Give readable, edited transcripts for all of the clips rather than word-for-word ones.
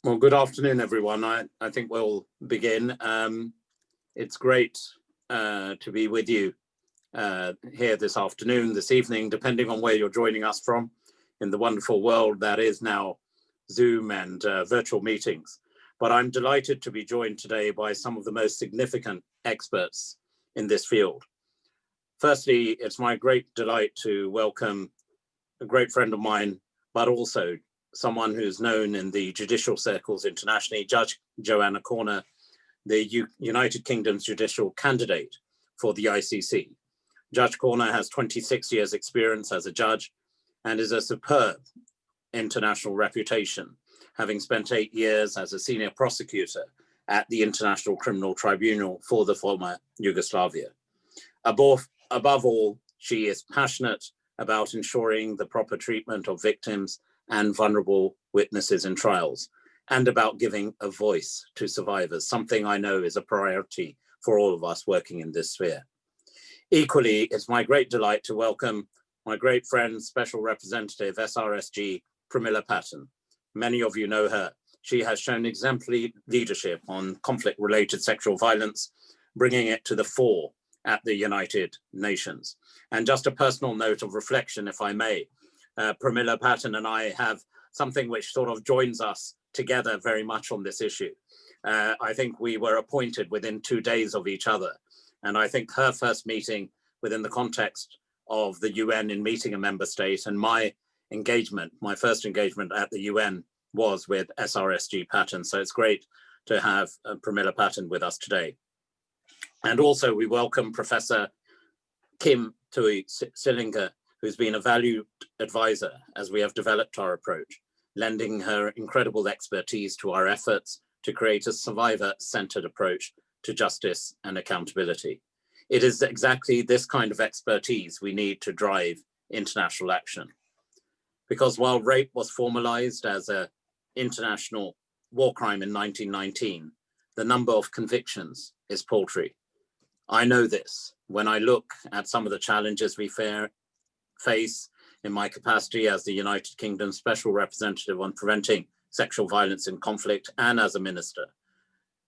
Well, good afternoon, everyone. I think we'll begin. It's great to be with you here this afternoon, this evening, depending on where you're joining us from in the wonderful world that is now Zoom and virtual meetings. But I'm delighted to be joined today by some of the most significant experts in this field. Firstly, it's my great delight to welcome a great friend of mine, but also someone who's known in the judicial circles internationally, Judge Joanna Korner, the United Kingdom's judicial candidate for the ICC. Judge Korner has 26 years experience as a judge and is a superb international reputation, having spent 8 years as a senior prosecutor at the International Criminal Tribunal for the former Yugoslavia. Above all, she is passionate about ensuring the proper treatment of victims and vulnerable witnesses in trials, and about giving a voice to survivors, something I know is a priority for all of us working in this sphere. Equally, it's my great delight to welcome my great friend, Special Representative SRSG Pramila Patten. Many of you know her. She has shown exemplary leadership on conflict-related sexual violence, bringing it to the fore at the United Nations. And just a personal note of reflection, if I may, Pramila Patten and I have something which sort of joins us together very much on this issue. I think we were appointed within 2 days of each other. And I think her first meeting within the context of the UN in meeting a member state, and my first engagement at the UN was with SRSG Patten. So it's great to have Pramila Patten with us today. And also we welcome Professor Kim Tui Sillinger, who's been a valued advisor as we have developed our approach, lending her incredible expertise to our efforts to create a survivor-centered approach to justice and accountability. It is exactly this kind of expertise we need to drive international action. Because while rape was formalized as an international war crime in 1919, the number of convictions is paltry. I know this when I look at some of the challenges we face in my capacity as the United Kingdom Special Representative on Preventing Sexual Violence in Conflict and as a minister.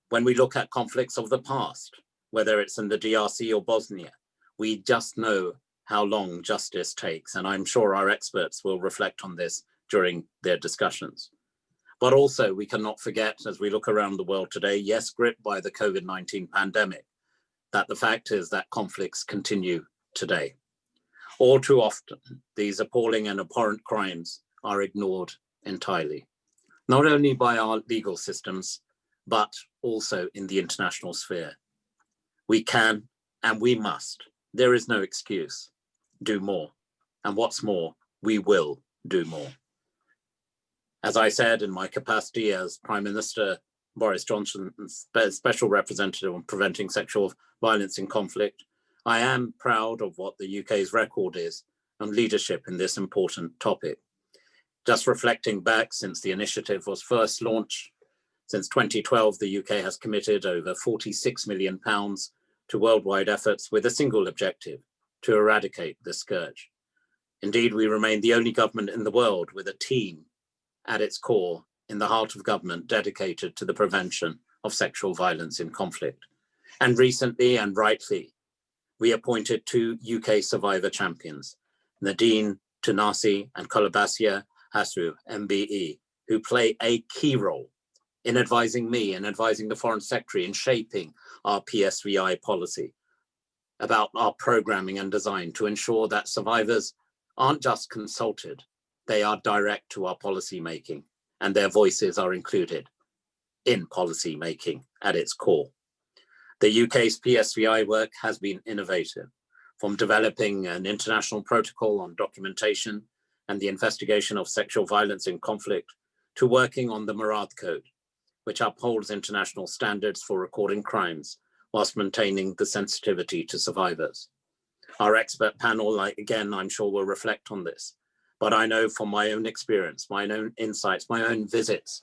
When we look at conflicts of the past, whether it's in the DRC or Bosnia, we just know how long justice takes. And I'm sure our experts will reflect on this during their discussions. But also we cannot forget, as we look around the world today, yes, gripped by the COVID-19 pandemic, that the fact is that conflicts continue today. All too often, these appalling and abhorrent crimes are ignored entirely, not only by our legal systems, but also in the international sphere. We can and we must, there is no excuse, do more. And what's more, we will do more. As I said, in my capacity as Prime Minister Boris Johnson's Special Representative on Preventing Sexual Violence in Conflict, I am proud of what the UK's record is on leadership in this important topic. Just reflecting back since the initiative was first launched, since 2012, the UK has committed over £46 million to worldwide efforts with a single objective, to eradicate this scourge. Indeed, we remain the only government in the world with a team at its core in the heart of government dedicated to the prevention of sexual violence in conflict. And recently and rightly, we appointed 2 UK survivor champions, Nadine Tunasi and Kolabasia Hasu, MBE, who play a key role in advising me and advising the Foreign Secretary in shaping our PSVI policy about our programming and design to ensure that survivors aren't just consulted, they are direct to our policy making and their voices are included in policy making at its core. The UK's PSVI work has been innovative, from developing an international protocol on documentation and the investigation of sexual violence in conflict to working on the Murad Code, which upholds international standards for recording crimes whilst maintaining the sensitivity to survivors. Our expert panel, again, I'm sure will reflect on this, but I know from my own experience, my own insights, my own visits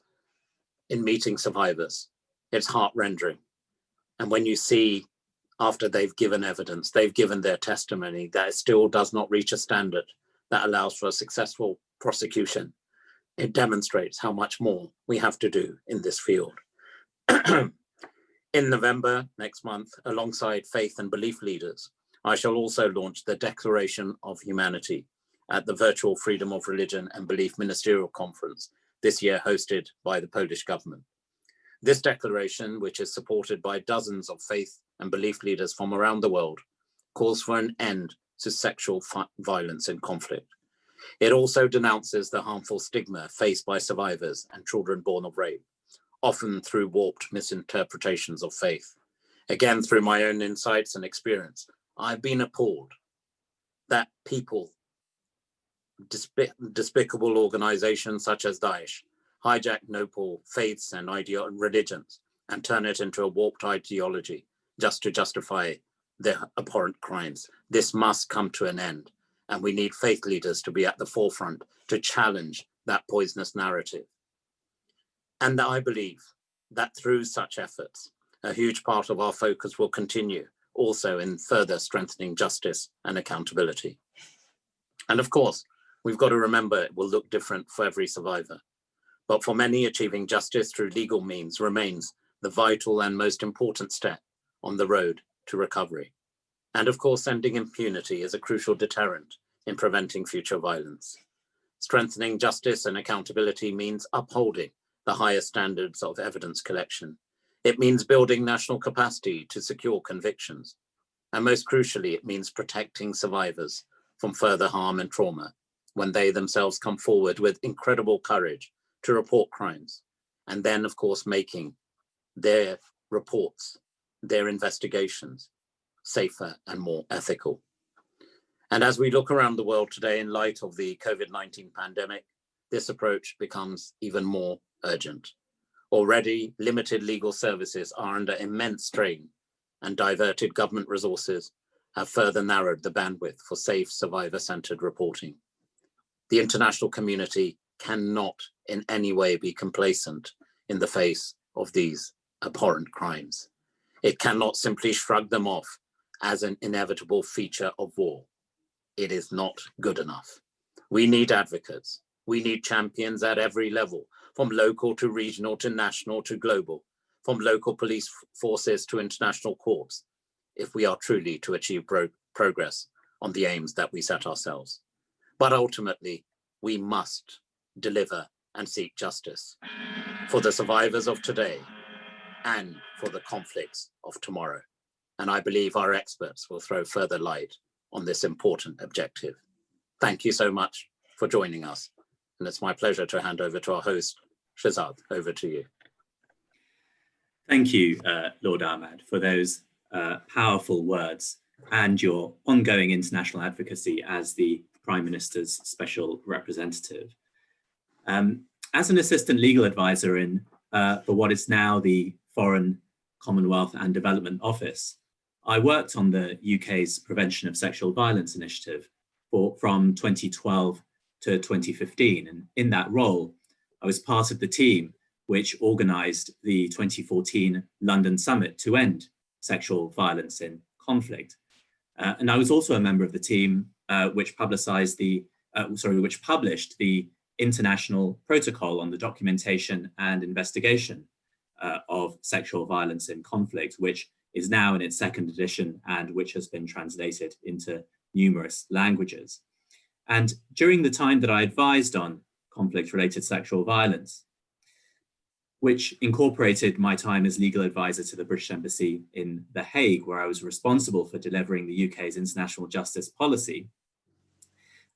in meeting survivors, it's heart-rending. And when you see after they've given evidence, they've given their testimony, that it still does not reach a standard that allows for a successful prosecution, It demonstrates how much more we have to do in this field. In November next month, alongside faith and belief leaders, I shall also launch the Declaration of Humanity at the virtual Freedom of Religion and Belief Ministerial Conference, this year hosted by the Polish government. This declaration, which is supported by dozens of faith and belief leaders from around the world, calls for an end to sexual violence and conflict. It also denounces the harmful stigma faced by survivors and children born of rape, often through warped misinterpretations of faith. Again, through my own insights and experience, I've been appalled that people, despicable organizations such as Daesh, hijack noble faiths and religions and turn it into a warped ideology just to justify their abhorrent crimes. This must come to an end, and we need faith leaders to be at the forefront to challenge that poisonous narrative. And I believe that through such efforts, a huge part of our focus will continue also in further strengthening justice and accountability. And of course, we've got to remember it will look different for every survivor. But for many, achieving justice through legal means remains the vital and most important step on the road to recovery. And of course, ending impunity is a crucial deterrent in preventing future violence. Strengthening justice and accountability means upholding the highest standards of evidence collection. It means building national capacity to secure convictions. And most crucially, it means protecting survivors from further harm and trauma when they themselves come forward with incredible courage to report crimes, and then, of course, making their reports, their investigations safer and more ethical. And as we look around the world today in light of the COVID-19 pandemic, this approach becomes even more urgent. Already, limited legal services are under immense strain, and diverted government resources have further narrowed the bandwidth for safe, survivor-centered reporting. The international community cannot in any way be complacent in the face of these abhorrent crimes. It cannot simply shrug them off as an inevitable feature of war. It is not good enough. We need advocates. We need champions at every level, from local to regional to national to global, from local police forces to international courts, if we are truly to achieve progress on the aims that we set ourselves. But ultimately, we must deliver and seek justice for the survivors of today and for the conflicts of tomorrow. And I believe our experts will throw further light on this important objective. Thank you so much for joining us. And it's my pleasure to hand over to our host, Shehzad. Over to you. Thank you, Lord Ahmad, for those powerful words and your ongoing international advocacy as the Prime Minister's special representative. As an assistant legal advisor for what is now the Foreign, Commonwealth and Development Office, I worked on the UK's Prevention of Sexual Violence initiative from 2012 to 2015. And in that role, I was part of the team which organised the 2014 London Summit to end sexual violence in conflict. And I was also a member of the team which published the International Protocol on the Documentation and Investigation of Sexual Violence in Conflict, which is now in its second edition and which has been translated into numerous languages. And during the time that I advised on conflict-related sexual violence, which incorporated my time as legal advisor to the British Embassy in The Hague, where I was responsible for delivering the UK's international justice policy,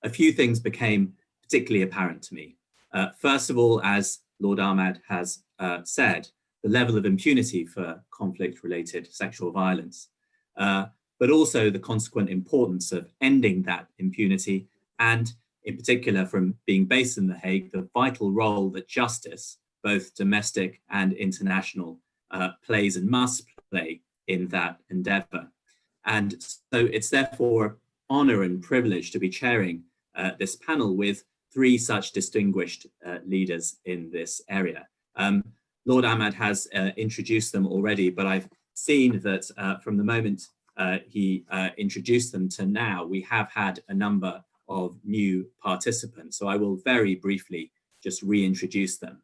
a few things became particularly apparent to me. First of all, as Lord Ahmad has said, the level of impunity for conflict-related sexual violence, but also the consequent importance of ending that impunity, and in particular from being based in The Hague, the vital role that justice, both domestic and international, plays and must play in that endeavour. And so it's therefore an honour and privilege to be chairing this panel with three such distinguished leaders in this area. Lord Ahmad has introduced them already, but I've seen that from the moment he introduced them to now, we have had a number of new participants. So I will very briefly just reintroduce them.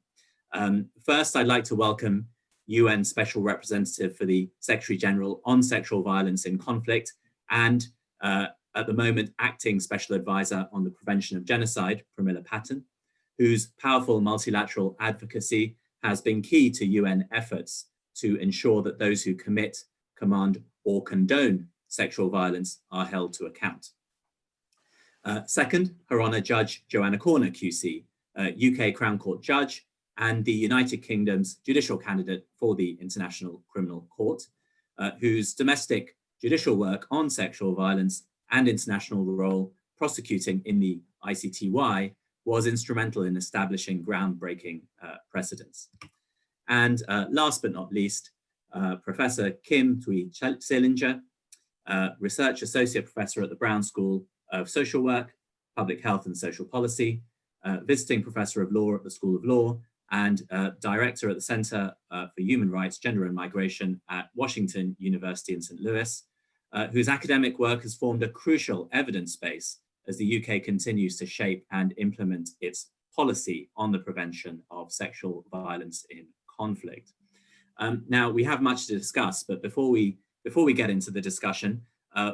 First, I'd like to welcome UN Special Representative for the Secretary General on Sexual Violence in Conflict and at the moment Acting Special Advisor on the Prevention of Genocide, Pramila Patten, whose powerful multilateral advocacy has been key to UN efforts to ensure that those who commit, command, or condone sexual violence are held to account. Second, Her Honour Judge Joanna Korner QC, UK Crown Court Judge and the United Kingdom's judicial candidate for the International Criminal Court, whose domestic judicial work on sexual violence and international role prosecuting in the ICTY was instrumental in establishing groundbreaking precedents. And last but not least, Professor Kim Thuy Selinger, Research Associate Professor at the Brown School of Social Work, Public Health and Social Policy, Visiting Professor of Law at the School of Law, and Director at the Center for Human Rights, Gender and Migration at Washington University in St. Louis, whose academic work has formed a crucial evidence base as the UK continues to shape and implement its policy on the prevention of sexual violence in conflict. Now, we have much to discuss, but before we get into the discussion,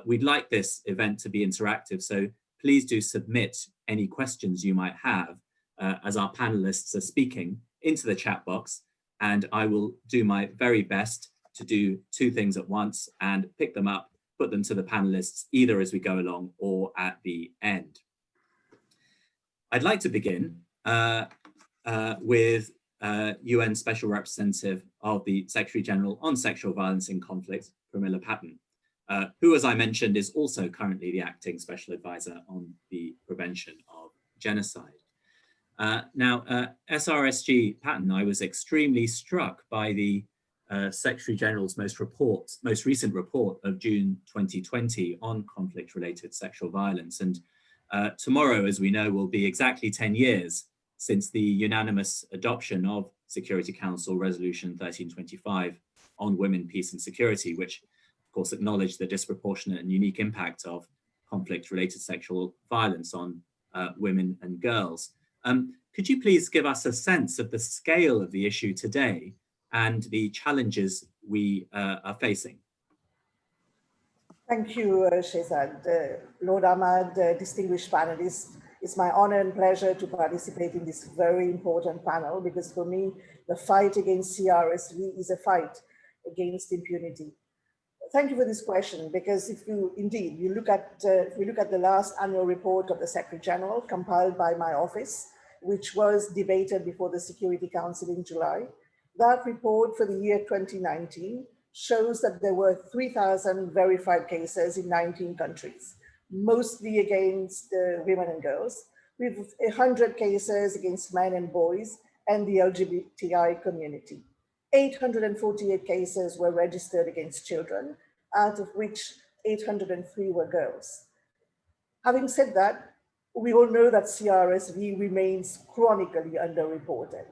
we'd like this event to be interactive, so please do submit any questions you might have as our panelists are speaking into the chat box, and I will do my very best to do two things at once and pick them up, put them to the panelists either as we go along or at the end. I'd like to begin with UN Special Representative of the Secretary General on Sexual Violence in Conflict, Pramila Patten, who, as I mentioned, is also currently the Acting Special Advisor on the Prevention of Genocide. Now, SRSG Patten, I was extremely struck by the Secretary General's most recent report of June 2020 on conflict-related sexual violence. And tomorrow, as we know, will be exactly 10 years since the unanimous adoption of Security Council Resolution 1325 on women, peace and security, which of course acknowledged the disproportionate and unique impact of conflict-related sexual violence on women and girls. Could you please give us a sense of the scale of the issue today and the challenges we are facing? Thank you, Shehzad. Lord Ahmad, distinguished panelists, it's my honor and pleasure to participate in this very important panel because for me, the fight against CRSV is a fight against impunity. Thank you for this question because if you look at the last annual report of the Secretary General compiled by my office, which was debated before the Security Council in July, that report for the year 2019 shows that there were 3,000 verified cases in 19 countries, mostly against women and girls, with 100 cases against men and boys and the LGBTI community. 848 cases were registered against children, out of which 803 were girls. Having said that, we all know that CRSV remains chronically underreported.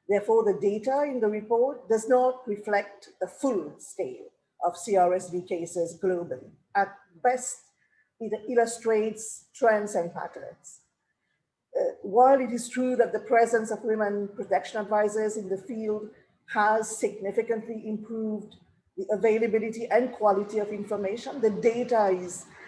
Therefore, the data in the report does not reflect the full scale of CRSV cases globally. At best, it illustrates trends and patterns. While it is true that the presence of women protection advisors in the field has significantly improved the availability and quality of information, the data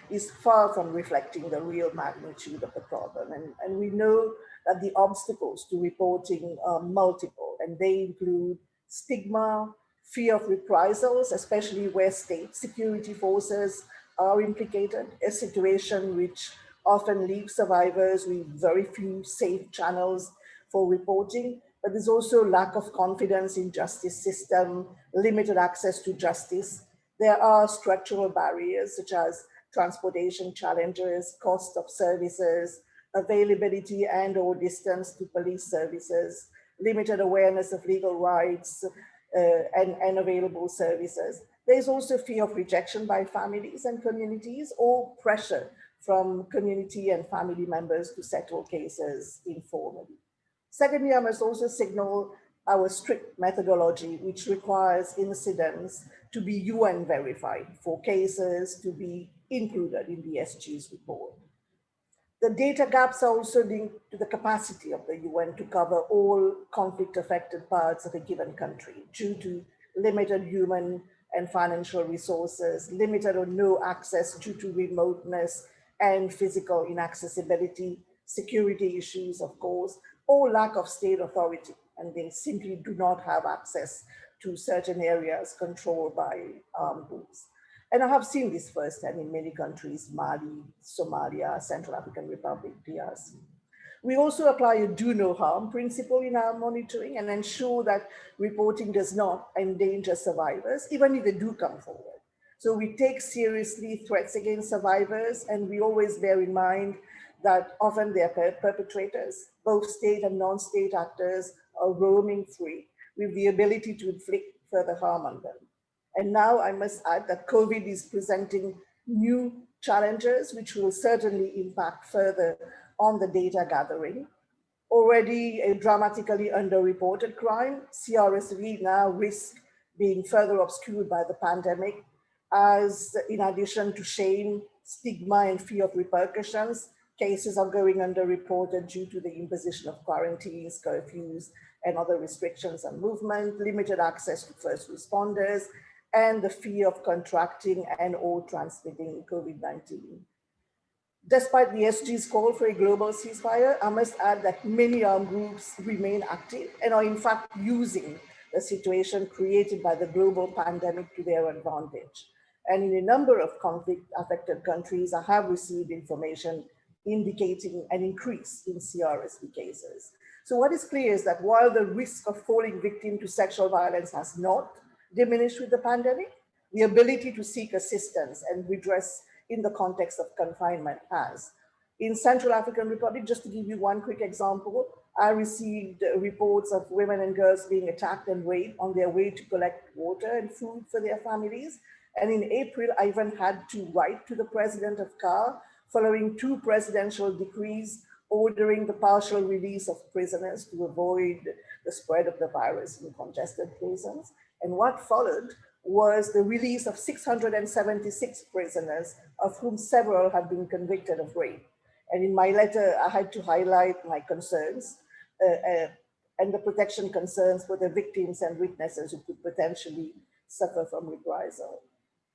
is far from reflecting the real magnitude of the problem. And we know that the obstacles to reporting are multiple, and they include stigma, fear of reprisals, especially where state security forces are implicated, a situation which often leaves survivors with very few safe channels for reporting, but there's also lack of confidence in justice system, limited access to justice. There are structural barriers such as transportation challenges, cost of services, availability and or distance to police services, limited awareness of legal rights and available services. There's also fear of rejection by families and communities or pressure from community and family members to settle cases informally. Secondly, I must also signal our strict methodology, which requires incidents to be UN verified for cases to be included in the SG's report. The data gaps are also linked to the capacity of the UN to cover all conflict-affected parts of a given country due to limited human and financial resources, limited or no access due to remoteness and physical inaccessibility, security issues, of course, or lack of state authority, and they simply do not have access to certain areas controlled by armed groups. And I have seen this firsthand in many countries, Mali, Somalia, Central African Republic, DRC. We also apply a do no harm principle in our monitoring and ensure that reporting does not endanger survivors, even if they do come forward. So we take seriously threats against survivors, and we always bear in mind that often they are perpetrators. Both state and non-state actors are roaming free with the ability to inflict further harm on them. And now I must add that COVID is presenting new challenges, which will certainly impact further on the data gathering. Already a dramatically underreported crime, CRSV now risks being further obscured by the pandemic, as in addition to shame, stigma, and fear of repercussions, cases are going underreported due to the imposition of quarantines, curfews, and other restrictions on movement, limited access to first responders, and the fear of contracting and or transmitting COVID-19. Despite the SG's call for a global ceasefire, I must add that many armed groups remain active and are in fact using the situation created by the global pandemic to their advantage. And in a number of conflict-affected countries, I have received information indicating an increase in CRSV cases. So what is clear is that while the risk of falling victim to sexual violence has not diminished with the pandemic, the ability to seek assistance and redress in the context of confinement has. In Central African Republic, just to give you one quick example, I received reports of women and girls being attacked and raped on their way to collect water and food for their families. And in April, I even had to write to the president of CAR following 2 presidential decrees ordering the partial release of prisoners to avoid the spread of the virus in congested prisons. And what followed was the release of 676 prisoners, of whom several had been convicted of rape. And in my letter, I had to highlight my concerns and the protection concerns for the victims and witnesses who could potentially suffer from reprisal.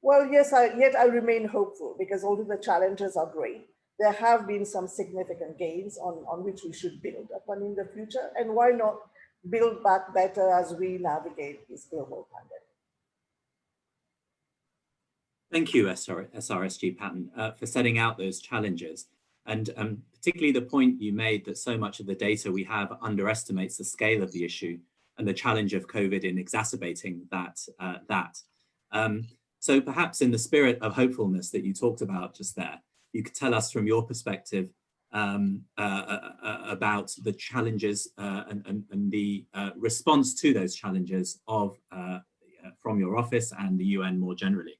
Well, yes, yet I remain hopeful, because although the challenges are great, there have been some significant gains on which we should build upon in the future. And why not build back better as we navigate this global pandemic? Thank you, SRSG Patten, for setting out those challenges. And particularly the point you made that so much of the data we have underestimates the scale of the issue and the challenge of COVID in exacerbating that. So perhaps in the spirit of hopefulness that you talked about just there, you could tell us from your perspective about the challenges and the response to those challenges from your office and the UN more generally.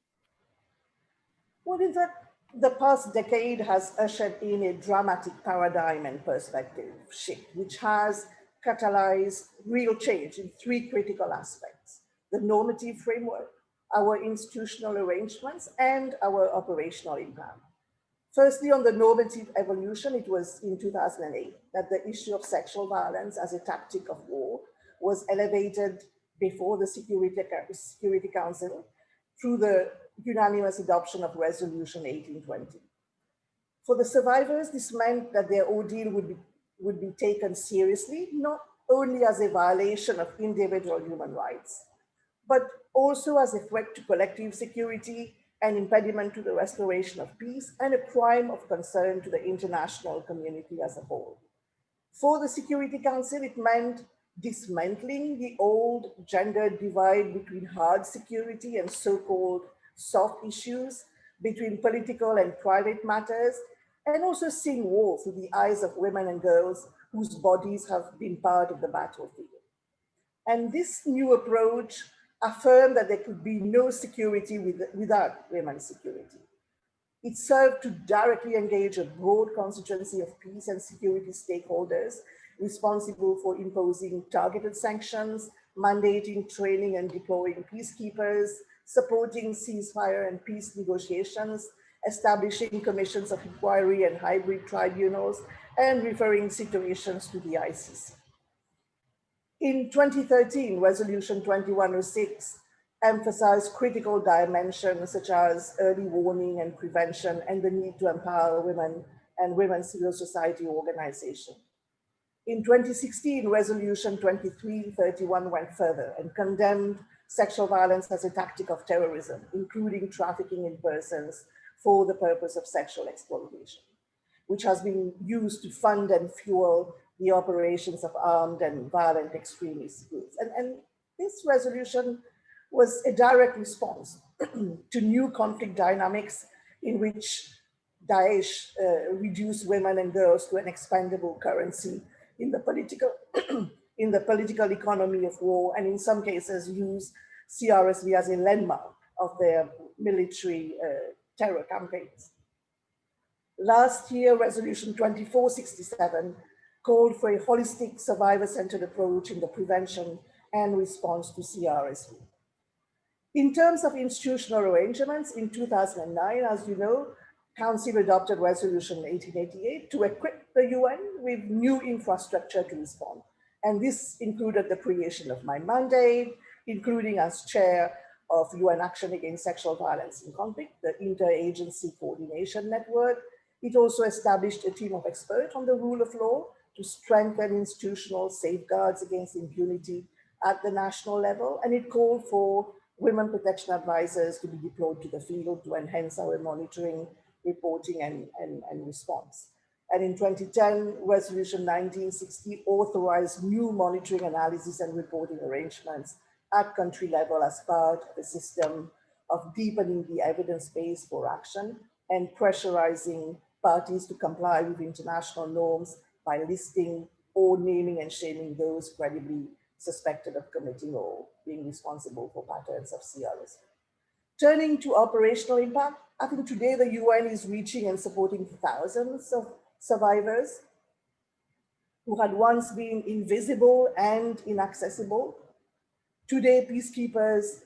Well, in fact, the past decade has ushered in a dramatic paradigm and perspective shift, which has catalyzed real change in 3 critical aspects: the normative framework, our institutional arrangements, and our operational impact. Firstly, on the normative evolution, it was in 2008 that the issue of sexual violence as a tactic of war was elevated before the Security Council through the unanimous adoption of Resolution 1820. For the survivors, this meant that their ordeal would be taken seriously, not only as a violation of individual human rights, but also as a threat to collective security, an impediment to the restoration of peace, and a crime of concern to the international community as a whole. For the Security Council, it meant dismantling the old gender divide between hard security and so-called soft issues, between political and private matters, and also seeing war through the eyes of women and girls whose bodies have been part of the battlefield. And this new approach affirmed that there could be no security without women's security. It served to directly engage a broad constituency of peace and security stakeholders responsible for imposing targeted sanctions, mandating training and deploying peacekeepers, supporting ceasefire and peace negotiations, establishing commissions of inquiry and hybrid tribunals, and referring situations to the ICC. In 2013, Resolution 2106 emphasized critical dimensions such as early warning and prevention and the need to empower women and women's civil society organizations. In 2016, Resolution 2331 went further and condemned sexual violence as a tactic of terrorism, including trafficking in persons for the purpose of sexual exploitation, which has been used to fund and fuel the operations of armed and violent extremist groups. And this resolution was a direct response to new conflict dynamics in which Daesh reduced women and girls to an expendable currency in the political economy of war, and in some cases use CRSV as a landmark of their military terror campaigns. Last year, Resolution 2467 called for a holistic survivor-centered approach in the prevention and response to CRSV. In terms of institutional arrangements, in 2009, as you know, Council adopted Resolution 1888 to equip the UN with new infrastructure to respond. And this included the creation of my mandate, including as chair of UN Action Against Sexual Violence in Conflict, the Interagency Coordination Network. It also established a team of experts on the rule of law to strengthen institutional safeguards against impunity at the national level. And it called for women protection advisors to be deployed to the field to enhance our monitoring, reporting, and response. And in 2010, Resolution 1960 authorized new monitoring, analysis, and reporting arrangements at country level as part of a system of deepening the evidence base for action and pressurizing parties to comply with international norms by listing or naming and shaming those credibly suspected of committing or being responsible for patterns of CRSV. Turning to operational impact, I think today the UN is reaching and supporting thousands of survivors who had once been invisible and inaccessible. Today, peacekeepers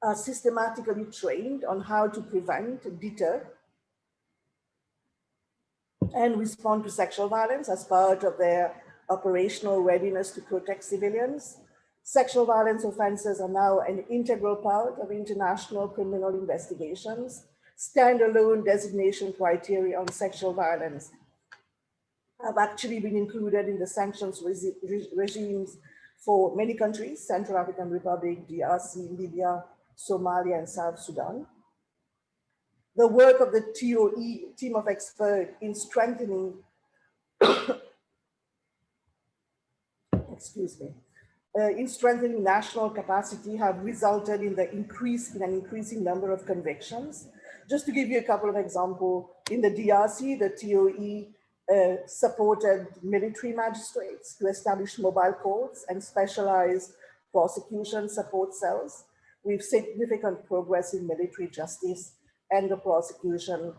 are systematically trained on how to prevent, deter, and respond to sexual violence as part of their operational readiness to protect civilians. Sexual violence offenses are now an integral part of international criminal investigations. Standalone designation criteria on sexual violence have actually been included in the sanctions regimes for many countries: Central African Republic, DRC, Libya, Somalia, and South Sudan. The work of the TOE, team of experts, in strengthening, in strengthening national capacity have resulted in an increasing number of convictions. Just to give you a couple of examples, in the DRC, the TOE supported military magistrates to establish mobile courts and specialized prosecution support cells with significant progress in military justice and the prosecution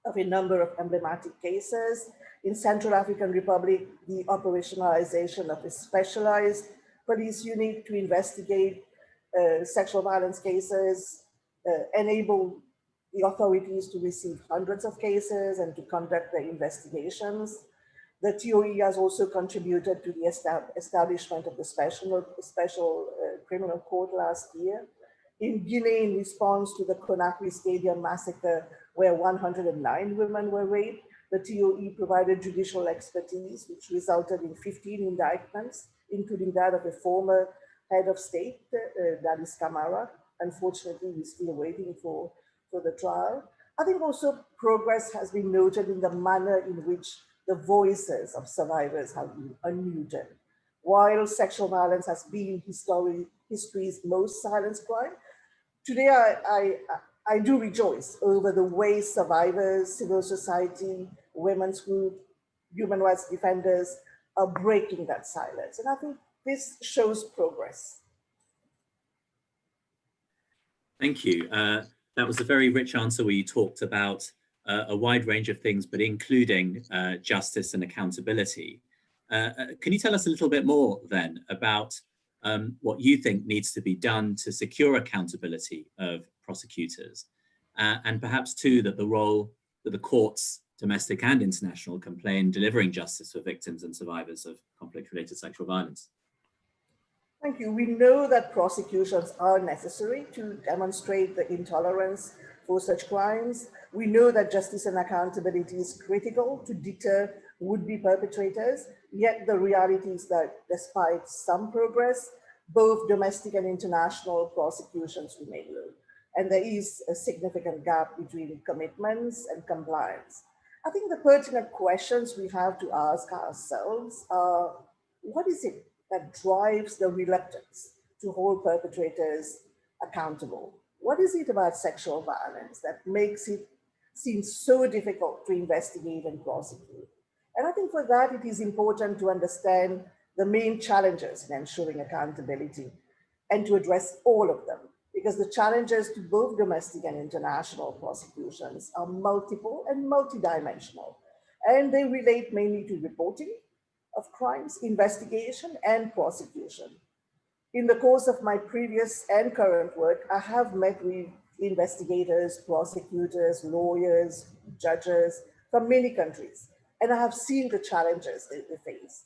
of a number of emblematic cases. In Central African Republic, the operationalization of a specialized police unit to investigate sexual violence cases enabled the authorities to receive hundreds of cases and to conduct the investigations. The TOE has also contributed to the establishment of the special criminal court last year. In Guinea, in response to the Conakry Stadium massacre, where 109 women were raped, the TOE provided judicial expertise, which resulted in 15 indictments, including that of a former head of state, Dadis Camara. Unfortunately, we're still waiting for the trial. I think also progress has been noted in the manner in which the voices of survivors have been unmuted. While sexual violence has been history's most silenced crime, today I do rejoice over the way survivors, civil society, women's groups, human rights defenders are breaking that silence. And I think this shows progress. Thank you. That was a very rich answer where you talked about a wide range of things, but including justice and accountability. Can you tell us a little bit more then about what you think needs to be done to secure accountability of prosecutors? and perhaps too, that the role that the courts, domestic and international, can play in delivering justice for victims and survivors of conflict-related sexual violence. Thank you. We know that prosecutions are necessary to demonstrate the intolerance for such crimes. We know that justice and accountability is critical to deter would-be perpetrators, yet the reality is that despite some progress, both domestic and international prosecutions remain low. And there is a significant gap between commitments and compliance. I think the pertinent questions we have to ask ourselves are, what is it that drives the reluctance to hold perpetrators accountable? What is it about sexual violence that makes it seem so difficult to investigate and prosecute? And I think for that, it is important to understand the main challenges in ensuring accountability and to address all of them, because the challenges to both domestic and international prosecutions are multiple and multidimensional, and they relate mainly to reporting of crimes, investigation, and prosecution. In the course of my previous and current work, I have met with investigators, prosecutors, lawyers, judges from many countries, and I have seen the challenges they face.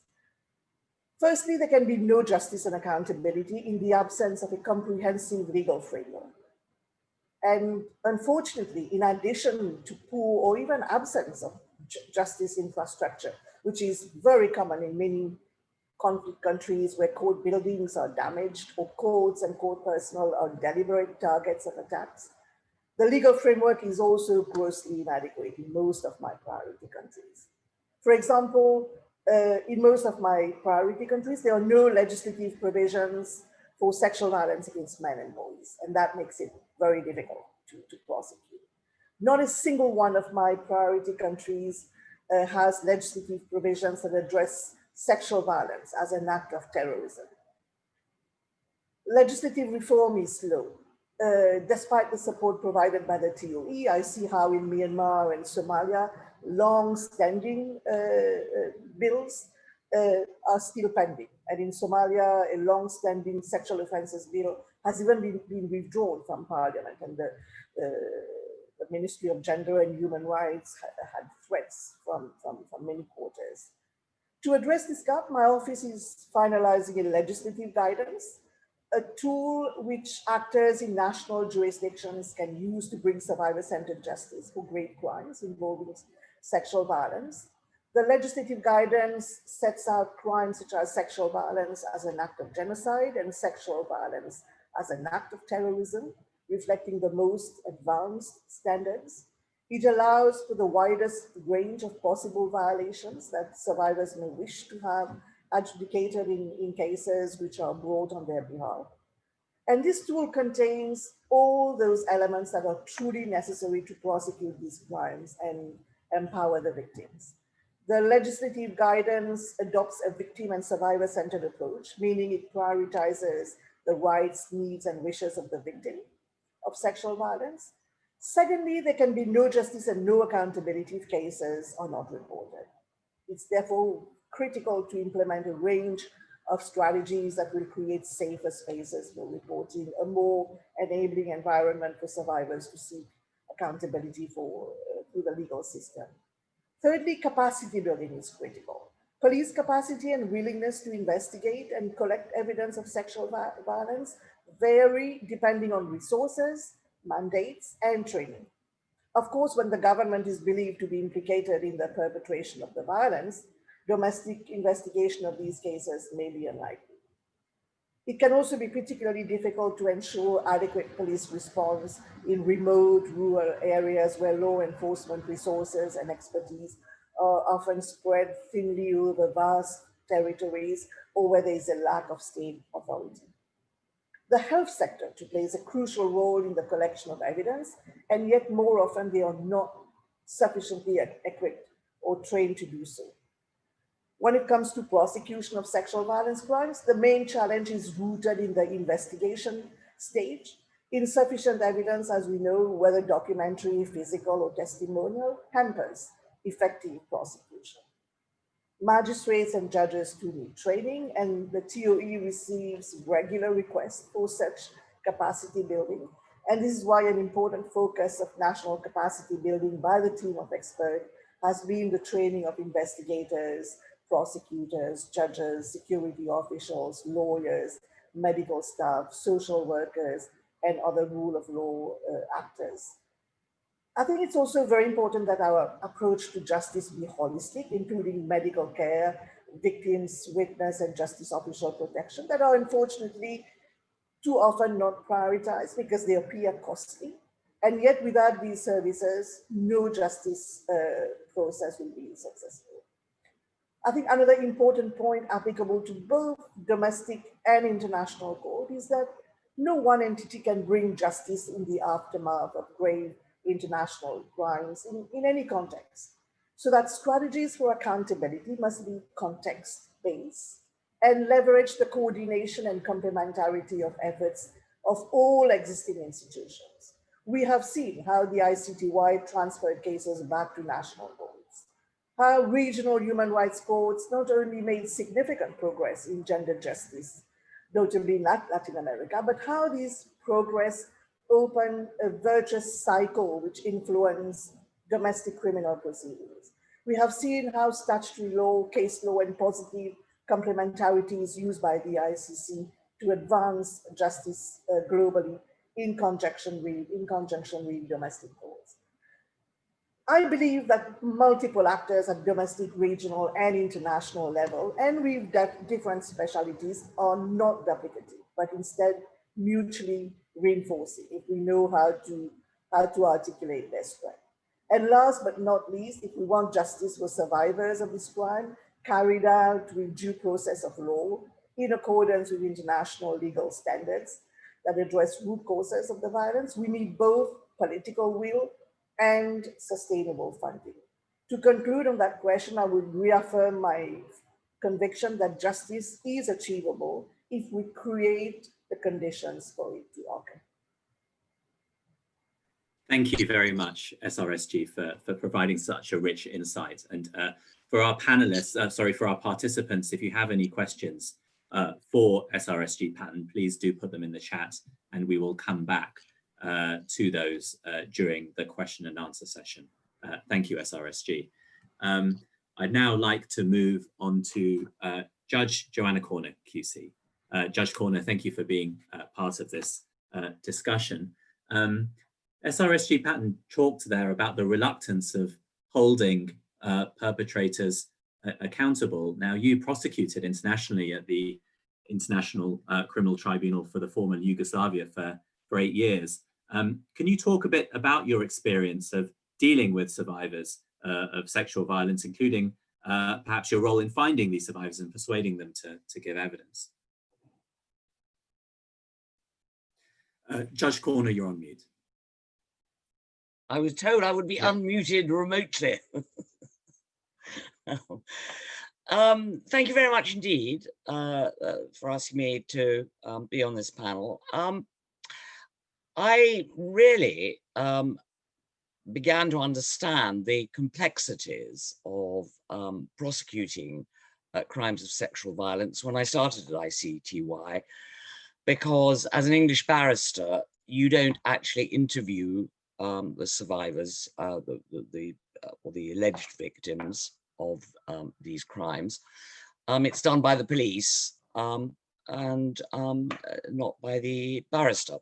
Firstly, there can be no justice and accountability in the absence of a comprehensive legal framework. And unfortunately, in addition to poor or even absence of justice infrastructure, which is very common in many conflict countries where court buildings are damaged or courts and court personnel are deliberate targets of attacks, the legal framework is also grossly inadequate in most of my priority countries. For example, in most of my priority countries, there are no legislative provisions for sexual violence against men and boys, and that makes it very difficult to prosecute. Not a single one of my priority countries has legislative provisions that address sexual violence as an act of terrorism. Legislative reform is slow. Despite the support provided by the TOE, I see how in Myanmar and Somalia, long-standing bills are still pending. And in Somalia, a long-standing sexual offences bill has even been withdrawn from parliament, and the Ministry of Gender and Human Rights had threats from many quarters. To address this gap, my office is finalizing a legislative guidance, a tool which actors in national jurisdictions can use to bring survivor-centered justice for great crimes involving sexual violence. The legislative guidance sets out crimes such as sexual violence as an act of genocide and sexual violence as an act of terrorism, reflecting the most advanced standards. It allows for the widest range of possible violations that survivors may wish to have adjudicated in cases which are brought on their behalf. And this tool contains all those elements that are truly necessary to prosecute these crimes and empower the victims. The legislative guidance adopts a victim and survivor-centered approach, meaning it prioritizes the rights, needs, and wishes of the victim of sexual violence. Secondly, there can be no justice and no accountability if cases are not reported. It's therefore critical to implement a range of strategies that will create safer spaces for reporting, a more enabling environment for survivors to seek accountability through the legal system. Thirdly, capacity building is critical. Police capacity and willingness to investigate and collect evidence of sexual violence vary depending on resources, mandates, and training. Of course, when the government is believed to be implicated in the perpetration of the violence, domestic investigation of these cases may be unlikely. It can also be particularly difficult to ensure adequate police response in remote rural areas where law enforcement resources and expertise are often spread thinly over vast territories or where there is a lack of state authority. The health sector plays a crucial role in the collection of evidence, and yet more often they are not sufficiently equipped or trained to do so. When it comes to prosecution of sexual violence crimes, the main challenge is rooted in the investigation stage. Insufficient evidence, as we know, whether documentary, physical, or testimonial, hampers effective prosecution. Magistrates and judges too need training, and the TOE receives regular requests for such capacity building. And this is why an important focus of national capacity building by the team of experts has been the training of investigators, prosecutors, judges, security officials, lawyers, medical staff, social workers, and other rule of law actors. I think it's also very important that our approach to justice be holistic, including medical care, victims, witness, and justice official protection that are unfortunately too often not prioritized because they appear costly. And yet without these services, no justice process will be successful. I think another important point applicable to both domestic and international court is that no one entity can bring justice in the aftermath of grave international crimes in any context. So that strategies for accountability must be context-based and leverage the coordination and complementarity of efforts of all existing institutions. We have seen how the ICTY transferred cases back to national courts, how regional human rights courts not only made significant progress in gender justice, notably in Latin America, but how these progress opened a virtuous cycle which influenced domestic criminal proceedings. We have seen how statutory law, case law, and positive complementarity is used by the ICC to advance justice globally in conjunction with domestic courts. I believe that multiple actors at domestic, regional, and international level, and with different specialties, are not duplicative, but instead mutually reinforcing if we know how to articulate their strength. And last but not least, if we want justice for survivors of this crime carried out with due process of law in accordance with international legal standards that address root causes of the violence, we need both political will and sustainable funding. To conclude on that question, I would reaffirm my conviction that justice is achievable if we create the conditions for it to occur. Thank you very much, SRSG, for providing such a rich insight. And for our panelists, for our participants, if you have any questions for SRSG Patten, please do put them in the chat and we will come back to those during the question and answer session. Thank you, SRSG. I'd now like to move on to Judge Joanna Korner, QC. Judge Korner, thank you for being part of this discussion. SRSG Patten talked there about the reluctance of holding perpetrators accountable. Now, you prosecuted internationally at the International Criminal Tribunal for the former Yugoslavia for 8 years. Can you talk a bit about your experience of dealing with survivors of sexual violence, including perhaps your role in finding these survivors and persuading them to give evidence? Judge Korner, you're on mute. I was told I would be unmuted remotely. Thank you very much indeed for asking me to be on this panel. I really began to understand the complexities of prosecuting crimes of sexual violence when I started at ICTY, because as an English barrister, you don't actually interview the survivors, or the alleged victims of these crimes. It's done by the police and not by the barrister.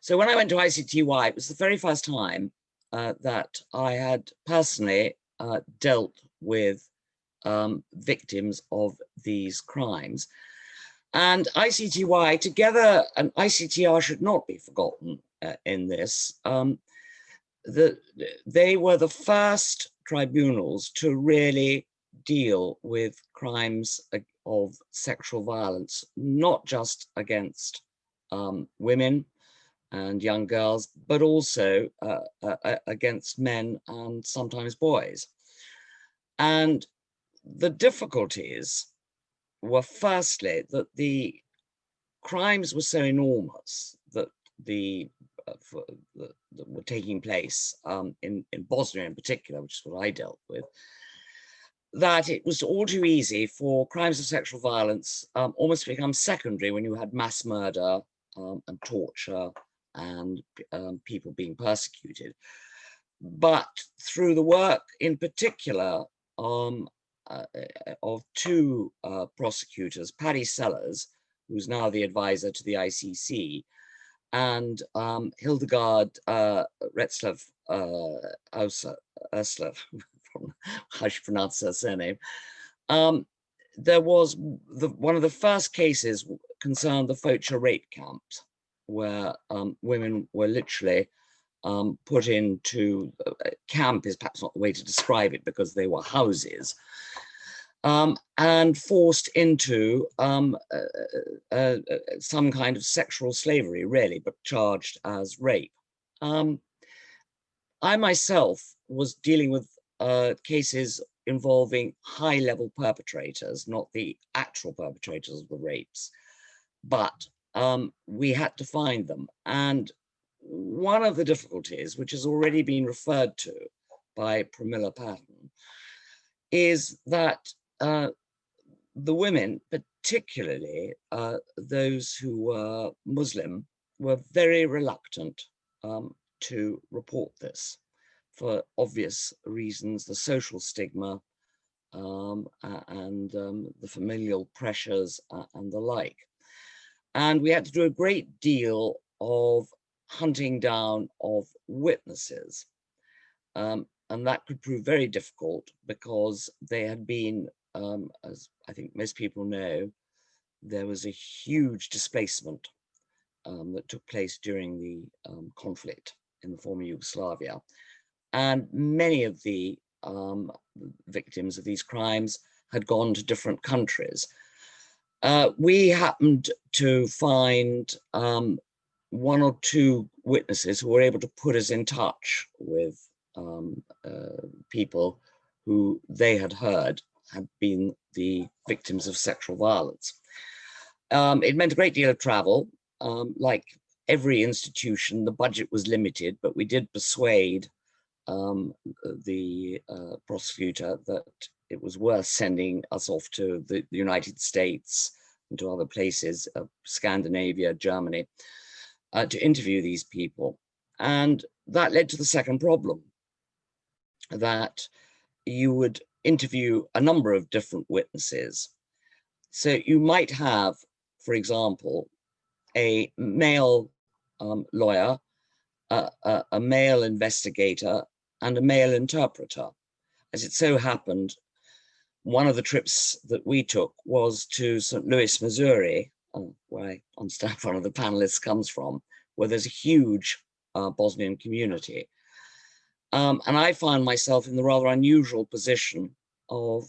So when I went to ICTY, it was the very first time that I had personally dealt with victims of these crimes. And ICTY together, and ICTR should not be forgotten in this, they were the first tribunals to really deal with crimes of sexual violence, not just against women and young girls, but also against men and sometimes boys. And the difficulties were firstly that the crimes were so enormous that that were taking place in Bosnia in particular, which is what I dealt with, that it was all too easy for crimes of sexual violence almost to become secondary when you had mass murder and torture and people being persecuted. But through the work in particular of two prosecutors, Paddy Sellers, who's now the advisor to the ICC, and Hildegard Retzlaff Ursler, how she pronounces her surname. There was one of the first cases concerned the Focha rape camps, where women were literally put into camp is perhaps not the way to describe it, because they were houses, and forced into some kind of sexual slavery, really, but charged as rape. I myself was dealing with cases involving high-level perpetrators, not the actual perpetrators of the rapes, but we had to find them. And one of the difficulties, which has already been referred to by Pramila Patten, is that the women, particularly those who were Muslim, were very reluctant to report this for obvious reasons, the social stigma and the familial pressures and the like. And we had to do a great deal of hunting down of witnesses. And that could prove very difficult because they had been, as I think most people know, there was a huge displacement that took place during the conflict in the former Yugoslavia. And many of the victims of these crimes had gone to different countries. We happened to find one or two witnesses who were able to put us in touch with people who they had heard had been the victims of sexual violence. It meant a great deal of travel. Like every institution, the budget was limited, but we did persuade the prosecutor that it was worth sending us off to the United States and to other places, Scandinavia, Germany, to interview these people. And that led to the second problem, that you would interview a number of different witnesses. So you might have, for example, a male lawyer, a male investigator, and a male interpreter. As it so happened, one of the trips that we took was to St. Louis, Missouri, where I understand one of the panelists comes from, where there's a huge Bosnian community. And I found myself in the rather unusual position of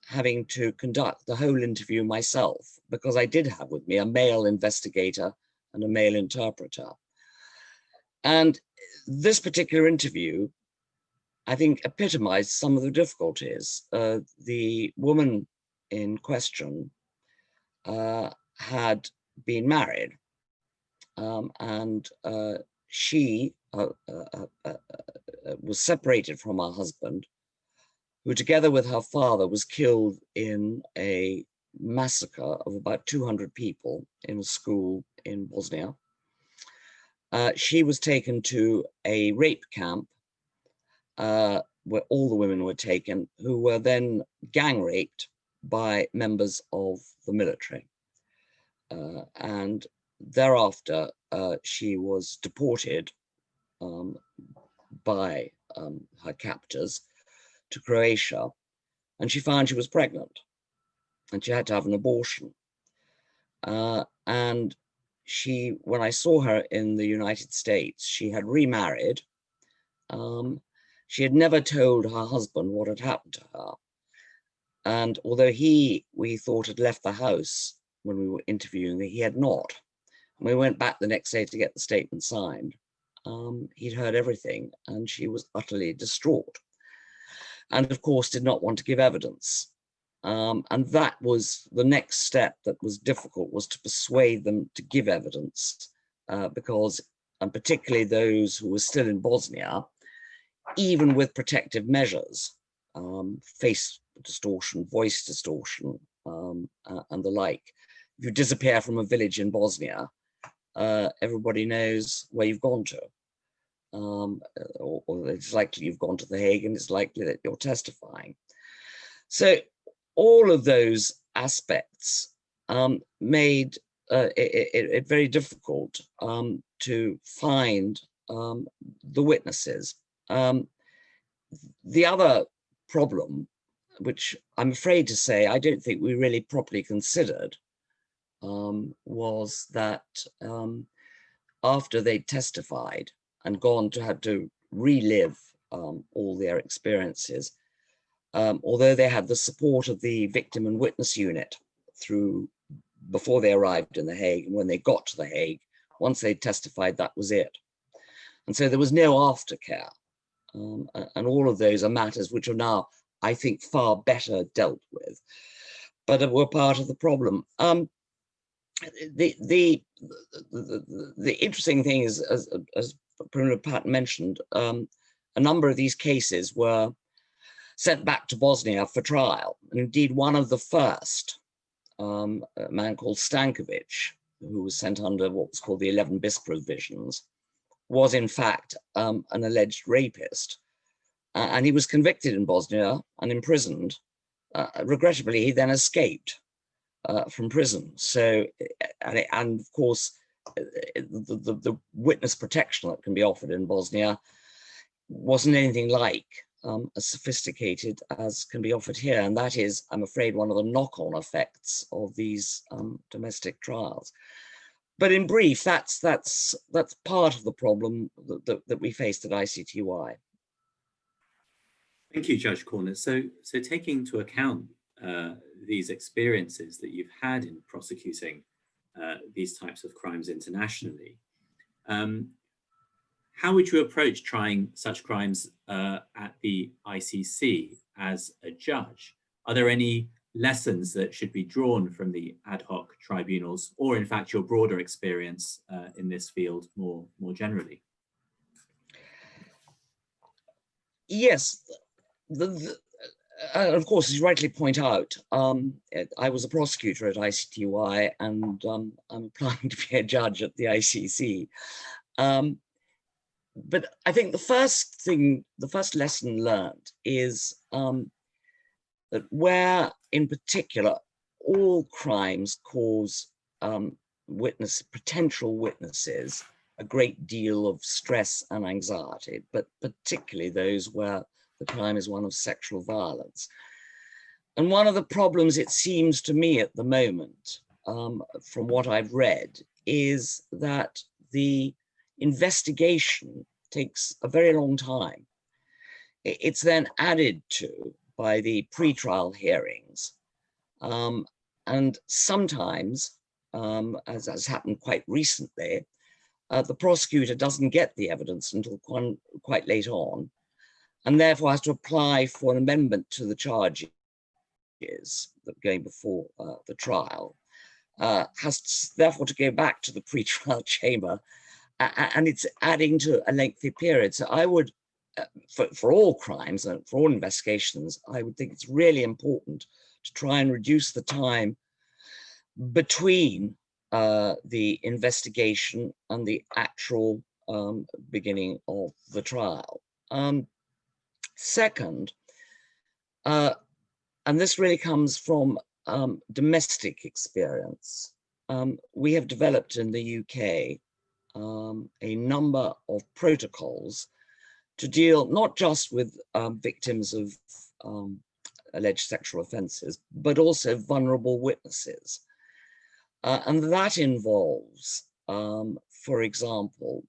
having to conduct the whole interview myself, because I did have with me a male investigator and a male interpreter. And this particular interview, I think, epitomized some of the difficulties. The woman in question had been married, and she was separated from her husband, who together with her father was killed in a massacre of about 200 people in a school in Bosnia. She was taken to a rape camp where all the women were taken, who were then gang raped by members of the military. And thereafter, she was deported by her captors to Croatia, and she found she was pregnant and she had to have an abortion. And she, when I saw her in the United States, she had remarried. She had never told her husband what had happened to her. And although we thought had left the house when we were interviewing her, he had not. And we went back the next day to get the statement signed. He'd heard everything and she was utterly distraught. And of course did not want to give evidence. And that was the next step that was difficult, was to persuade them to give evidence, because, and particularly those who were still in Bosnia, even with protective measures, face distortion, voice distortion, and the like. If you disappear from a village in Bosnia, everybody knows where you've gone to. Or it's likely you've gone to The Hague, and it's likely that you're testifying. So all of those aspects made it very difficult to find the witnesses. The other problem, which I'm afraid to say I don't think we really properly considered, was that after they testified and gone to have to relive all their experiences, although they had the support of the victim and witness unit before they arrived in The Hague, and when they got to The Hague, once they testified, that was it. And so there was no aftercare. And all of those are matters which are now, I think, far better dealt with, but were part of the problem. The interesting thing is, as Pramila Patten mentioned, a number of these cases were sent back to Bosnia for trial. And indeed, one of the first, a man called Stankovic, who was sent under what was called the 11 bis provisions, was in fact an alleged rapist. And he was convicted in Bosnia and imprisoned. Regrettably, he then escaped from prison. So, and of course, the witness protection that can be offered in Bosnia wasn't anything like as sophisticated as can be offered here. And that is, I'm afraid, one of the knock-on effects of these domestic trials. But in brief, that's part of the problem that we faced at ICTY. Thank you, Judge Korner. So taking into account these experiences that you've had in prosecuting these types of crimes internationally, how would you approach trying such crimes at the ICC as a judge? Are there any lessons that should be drawn from the ad hoc tribunals, or in fact your broader experience in this field more generally? Yes, of course, as you rightly point out, I was a prosecutor at ICTY, and I'm applying to be a judge at the ICC. But I think the first lesson learned is that where, in particular, all crimes cause potential witnesses a great deal of stress and anxiety, but particularly those where the crime is one of sexual violence. And one of the problems, it seems to me at the moment, from what I've read, is that the investigation takes a very long time. It's then added to by the pre-trial hearings. And sometimes, as has happened quite recently, the prosecutor doesn't get the evidence until quite late on, and therefore has to apply for an amendment to the charges that going before the trial, has therefore to go back to the pre-trial chamber, and it's adding to a lengthy period. So I would, for all crimes and for all investigations, I would think it's really important to try and reduce the time between the investigation and the actual beginning of the trial. Second, and this really comes from domestic experience, we have developed in the UK a number of protocols to deal not just with victims of alleged sexual offences, but also vulnerable witnesses. And that involves, for example,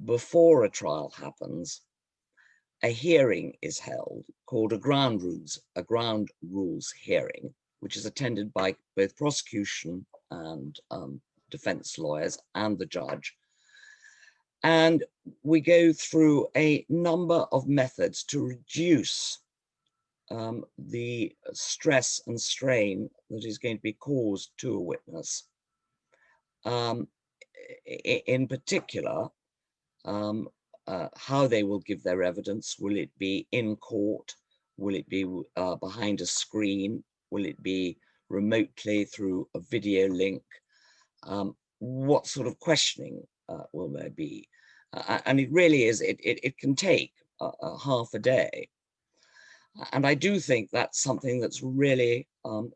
before a trial happens, a hearing is held called a ground rules hearing, which is attended by both prosecution and defense lawyers and the judge. And we go through a number of methods to reduce the stress and strain that is going to be caused to a witness. In particular, how they will give their evidence. Will it be in court? Will it be behind a screen? Will it be remotely through a video link? what sort of questioning will there be? And it really is, it can take half a day. And I do think that's something that's really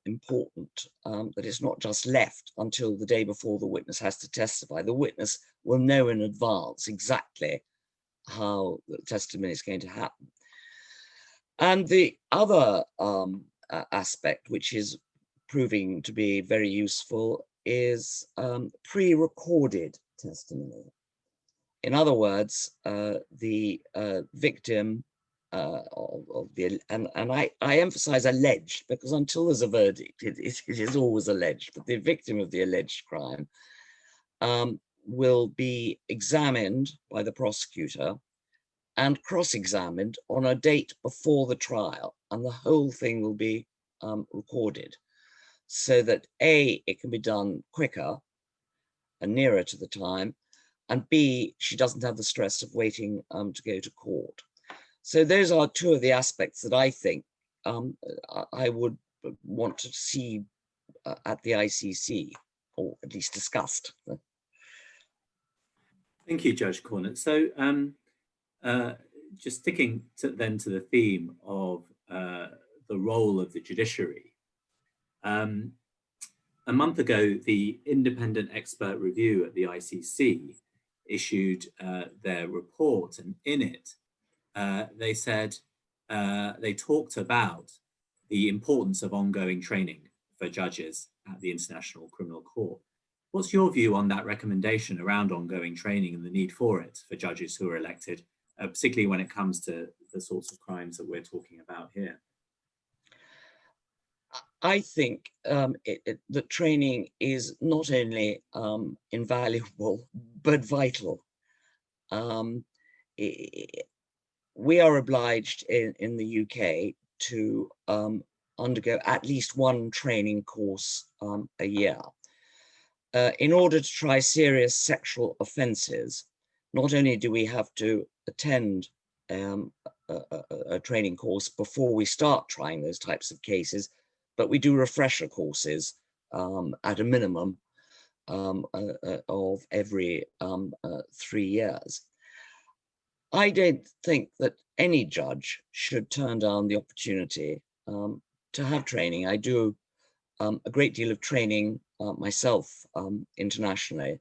important, that it's not just left until the day before the witness has to testify. The witness will know in advance exactly how the testimony is going to happen. And the other aspect, which is proving to be very useful, is pre-recorded testimony. In other words, the victim of the, and I emphasize alleged, because until there's a verdict, it is always alleged, but the victim of the alleged crime will be examined by the prosecutor and cross-examined on a date before the trial, and the whole thing will be recorded, so that A, it can be done quicker and nearer to the time, and B, she doesn't have the stress of waiting to go to court. So those are two of the aspects that I think I would want to see at the ICC, or at least discussed. Thank you, Judge Korner. So just sticking to the theme of the role of the judiciary. A month ago, the independent expert review at the ICC issued their report, and in it, they said, they talked about the importance of ongoing training for judges at the International Criminal Court. What's your view on that recommendation around ongoing training and the need for it for judges who are elected, particularly when it comes to the sorts of crimes that we're talking about here? I think that training is not only invaluable, but vital. We are obliged in the UK to undergo at least one training course a year. In order to try serious sexual offences, not only do we have to attend a training course before we start trying those types of cases, but we do refresher courses at a minimum of every 3 years. I don't think that any judge should turn down the opportunity to have training. I do a great deal of training myself internationally,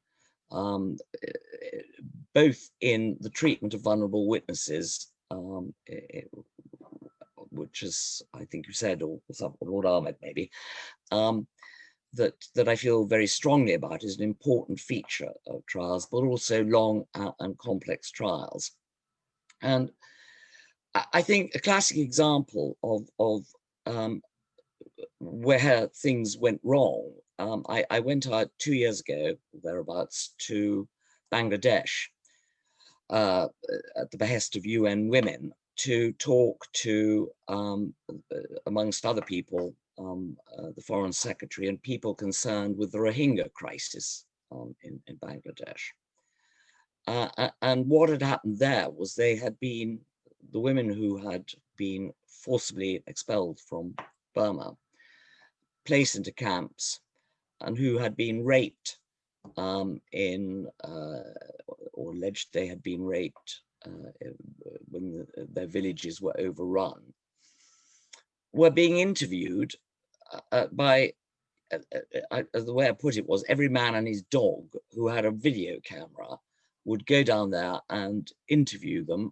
both in the treatment of vulnerable witnesses, which is, I think you said, or Lord Ahmad maybe, that I feel very strongly about is an important feature of trials, but also long and complex trials. And I think a classic example of where things went wrong, I went out 2 years ago, thereabouts, to Bangladesh at the behest of UN Women to talk to, amongst other people, the Foreign Secretary and people concerned with the Rohingya crisis in Bangladesh. And what had happened there was the women who had been forcibly expelled from Burma, placed into camps, and who had been raped or alleged they had been raped when their villages were overrun, were being interviewed by, the way I put it was, every man and his dog who had a video camera would go down there and interview them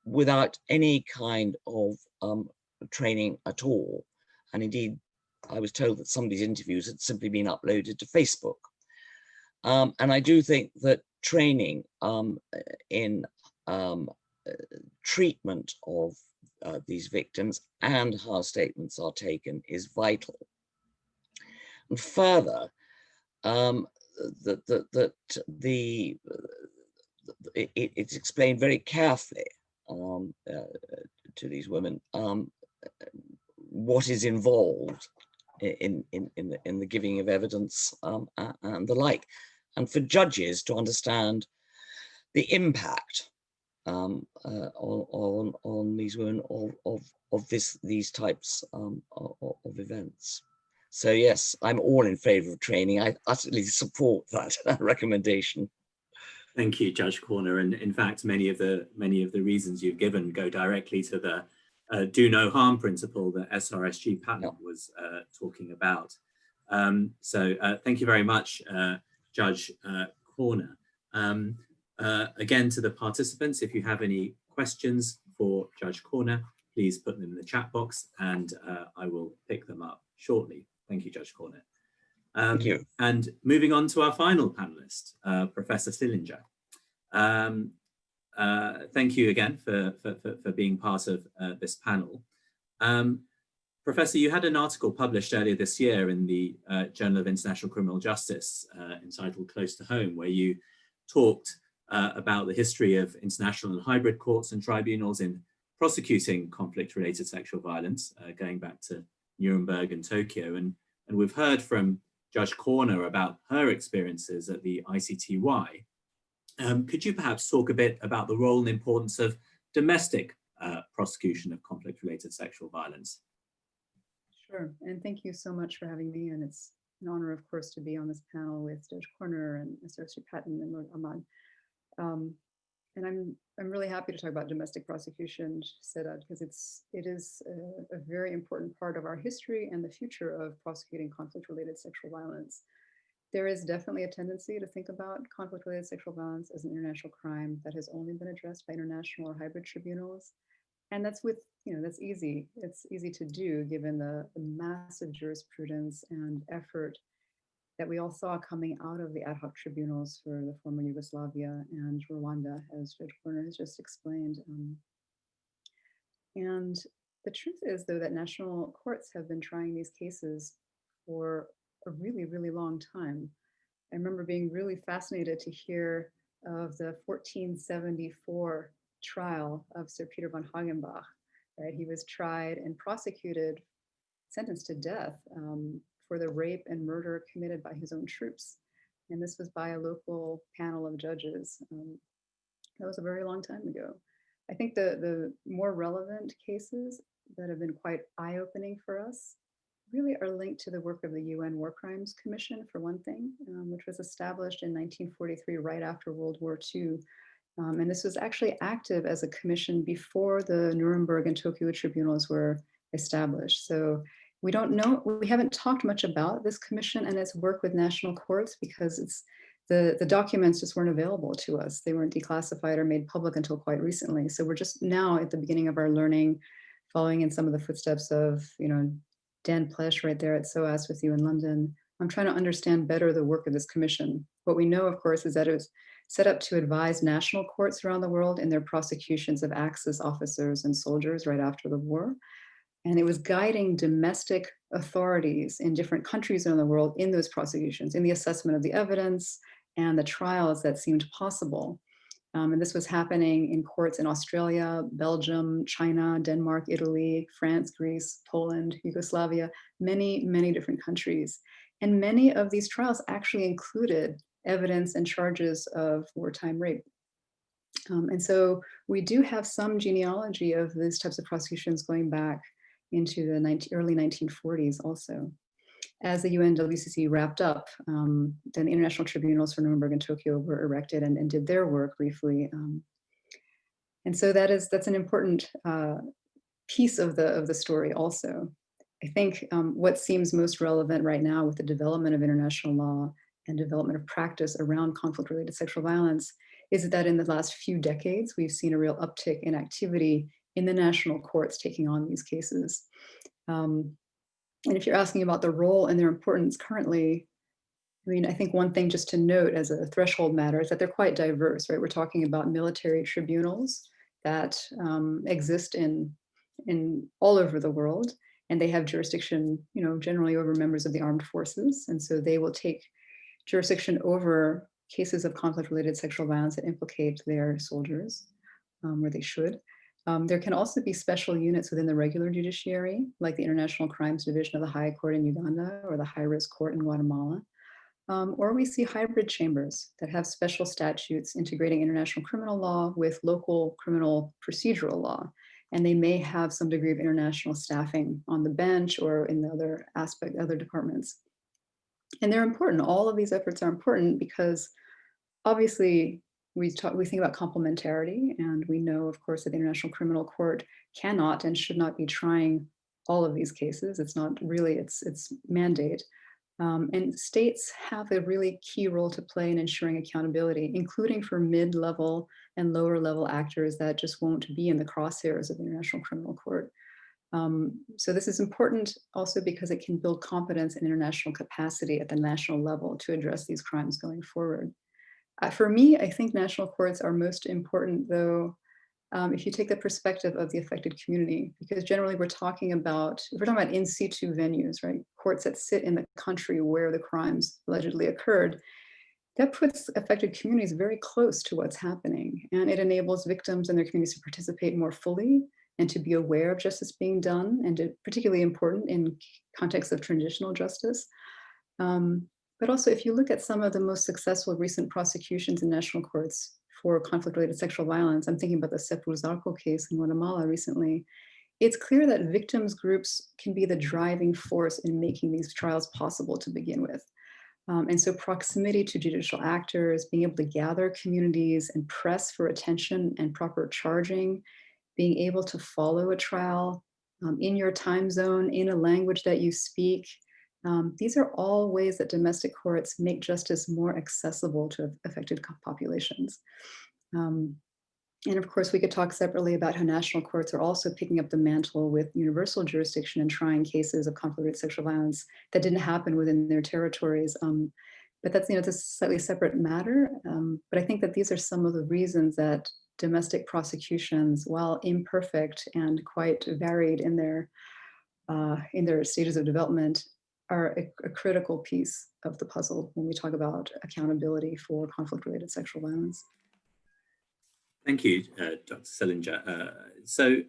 without any kind of training at all. And indeed, I was told that some of these interviews had simply been uploaded to Facebook. And I do think that training in treatment of these victims and how statements are taken is vital. And further, it's explained very carefully to these women what is involved in the giving of evidence and the like, and for judges to understand the impact on these women of these types of events. So yes, I'm all in favor of training. I utterly support that recommendation. Thank you, Judge Korner. And in fact, many of the reasons you've given go directly to the do no harm principle that SRSG Patten was talking about. So thank you very much, Judge Korner. Again, to the participants, if you have any questions for Judge Korner, please put them in the chat box and I will pick them up shortly. Thank you, Judge Korner. Thank you. And moving on to our final panelist, Professor Sillinger. Thank you again for being part of this panel. Professor, you had an article published earlier this year in the Journal of International Criminal Justice entitled Close to Home, where you talked about the history of international and hybrid courts and tribunals in prosecuting conflict-related sexual violence, going back to Nuremberg and Tokyo. And we've heard from Judge Korner about her experiences at the ICTY. Could you perhaps talk a bit about the role and importance of domestic prosecution of conflict-related sexual violence? Sure, and thank you so much for having me. And it's an honor, of course, to be on this panel with Judge Korner and SRSG Patten and Lord Ahmad. And I'm really happy to talk about domestic prosecution, Shehzad, because it is a very important part of our history and the future of prosecuting conflict-related sexual violence. There is definitely a tendency to think about conflict-related sexual violence as an international crime that has only been addressed by international or hybrid tribunals. And that's that's easy. It's easy to do given the massive jurisprudence and effort that we all saw coming out of the ad hoc tribunals for the former Yugoslavia and Rwanda, as Judge Korner has just explained. And the truth is, though, that national courts have been trying these cases for a really, really long time. I remember being really fascinated to hear of the 1474 trial of Sir Peter von Hagenbach. Right? He was tried and prosecuted, sentenced to death for the rape and murder committed by his own troops. And this was by a local panel of judges. That was a very long time ago. I think the more relevant cases that have been quite eye-opening for us really are linked to the work of the UN War Crimes Commission, for one thing, which was established in 1943, right after World War II. And this was actually active as a commission before the Nuremberg and Tokyo tribunals were established. So we haven't talked much about this commission and its work with national courts because the documents just weren't available to us. They weren't declassified or made public until quite recently. So we're just now at the beginning of our learning, following in some of the footsteps of, Dan Plesch right there at SOAS with you in London. I'm trying to understand better the work of this commission. What we know, of course, is that it was set up to advise national courts around the world in their prosecutions of Axis officers and soldiers right after the war. And it was guiding domestic authorities in different countries around the world in those prosecutions, in the assessment of the evidence and the trials that seemed possible. And this was happening in courts in Australia, Belgium, China, Denmark, Italy, France, Greece, Poland, Yugoslavia, many, many different countries. And many of these trials actually included evidence and charges of wartime rape. And so we do have some genealogy of these types of prosecutions going back into the early 1940s also. As the UNWCC wrapped up, then the international tribunals for Nuremberg and Tokyo were erected and did their work briefly. And so that's an important piece of the story also. I think what seems most relevant right now with the development of international law and development of practice around conflict-related sexual violence is that in the last few decades, we've seen a real uptick in activity in the national courts taking on these cases. And if you're asking about the role and their importance currently, I think one thing just to note as a threshold matter is that they're quite diverse, right? We're talking about military tribunals that exist in all over the world, and they have jurisdiction, generally over members of the armed forces. And so they will take jurisdiction over cases of conflict-related sexual violence that implicate their soldiers, or they should. There can also be special units within the regular judiciary, like the International Crimes Division of the High Court in Uganda or the High Risk Court in Guatemala. Or we see hybrid chambers that have special statutes integrating international criminal law with local criminal procedural law. and they may have some degree of international staffing on the bench or in the other departments. And they're important. All of these efforts are important because obviously we think about complementarity, and we know, of course, that the International Criminal Court cannot and should not be trying all of these cases. It's not really its mandate. And states have a really key role to play in ensuring accountability, including for mid-level and lower-level actors that just won't be in the crosshairs of the International Criminal Court. So this is important also because it can build competence and international capacity at the national level to address these crimes going forward. For me, I think national courts are most important, though, if you take the perspective of the affected community, because generally we're talking about in situ venues, right? Courts that sit in the country where the crimes allegedly occurred. That puts affected communities very close to what's happening, and it enables victims and their communities to participate more fully and to be aware of justice being done, and particularly important in context of transitional justice. But also, if you look at some of the most successful recent prosecutions in national courts for conflict-related sexual violence, I'm thinking about the Sepul Zarco case in Guatemala recently, it's clear that victims groups can be the driving force in making these trials possible to begin with. And so proximity to judicial actors, being able to gather communities and press for attention and proper charging, being able to follow a trial in your time zone, in a language that you speak. These are all ways that domestic courts make justice more accessible to affected populations. And of course, we could talk separately about how national courts are also picking up the mantle with universal jurisdiction and trying cases of conflict-related sexual violence that didn't happen within their territories. But that's, it's a slightly separate matter. But I think that these are some of the reasons that domestic prosecutions, while imperfect and quite varied in their stages of development, are a critical piece of the puzzle when we talk about accountability for conflict-related sexual violence. Thank you, Dr. Selinger. So,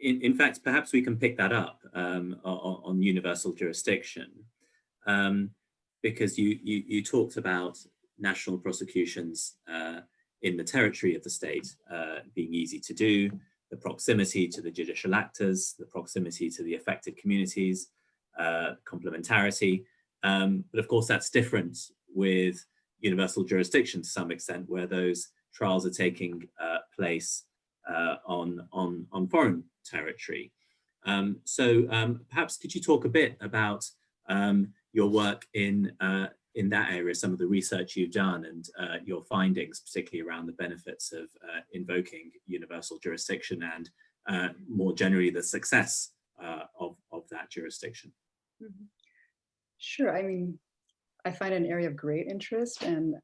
in fact, perhaps we can pick that up on universal jurisdiction, because you talked about national prosecutions in the territory of the state being easy to do, the proximity to the judicial actors, the proximity to the affected communities, complementarity. But of course, that's different with universal jurisdiction to some extent, where those trials are taking place on foreign territory. So perhaps could you talk a bit about your work in that area, some of the research you've done and your findings, particularly around the benefits of invoking universal jurisdiction and more generally the success of that jurisdiction? Mm-hmm. Sure. I mean, I find it an area of great interest, and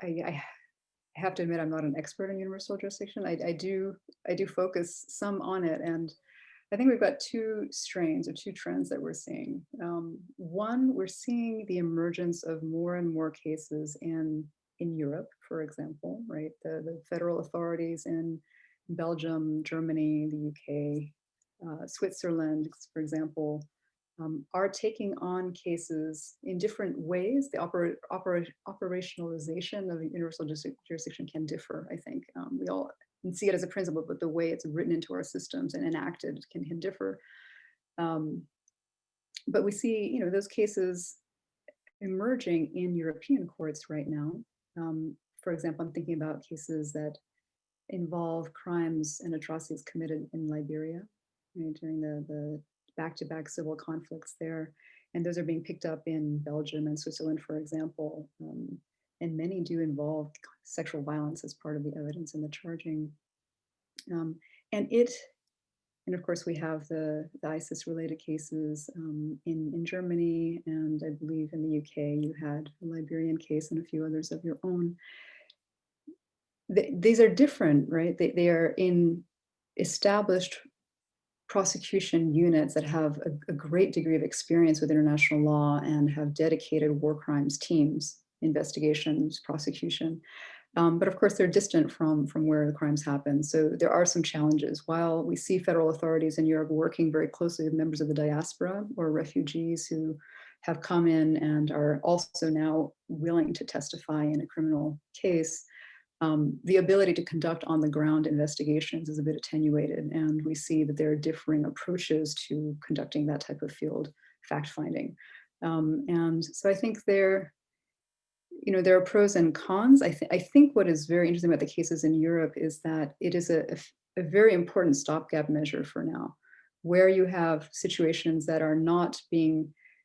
I have to admit I'm not an expert in universal jurisdiction. I do focus some on it, and I think we've got two strains or two trends that we're seeing. One, we're seeing the emergence of more and more cases in Europe, for example, right? The federal authorities in Belgium, Germany, the UK, Switzerland, for example, are taking on cases in different ways. The operationalization of universal jurisdiction can differ, I think. We all can see it as a principle, but the way it's written into our systems and enacted can differ. But we see, those cases emerging in European courts right now. For example, I'm thinking about cases that involve crimes and atrocities committed in Liberia, right, during the back-to-back civil conflicts there. And those are being picked up in Belgium and Switzerland, for example. And many do involve sexual violence as part of the evidence in the charging. And of course, we have the ISIS-related cases in Germany, and I believe in the UK, you had a Liberian case and a few others of your own. These are different, right? They are in established prosecution units that have a great degree of experience with international law and have dedicated war crimes teams, investigations, prosecution. But of course, they're distant from where the crimes happen. So there are some challenges. While we see federal authorities in Europe working very closely with members of the diaspora or refugees who have come in and are also now willing to testify in a criminal case, the ability to conduct on the ground investigations is a bit attenuated, and we see that there are differing approaches to conducting that type of field fact-finding. And so I think there are pros and cons. I think what is very interesting about the cases in Europe is that it is a very important stopgap measure for now, where you have situations that are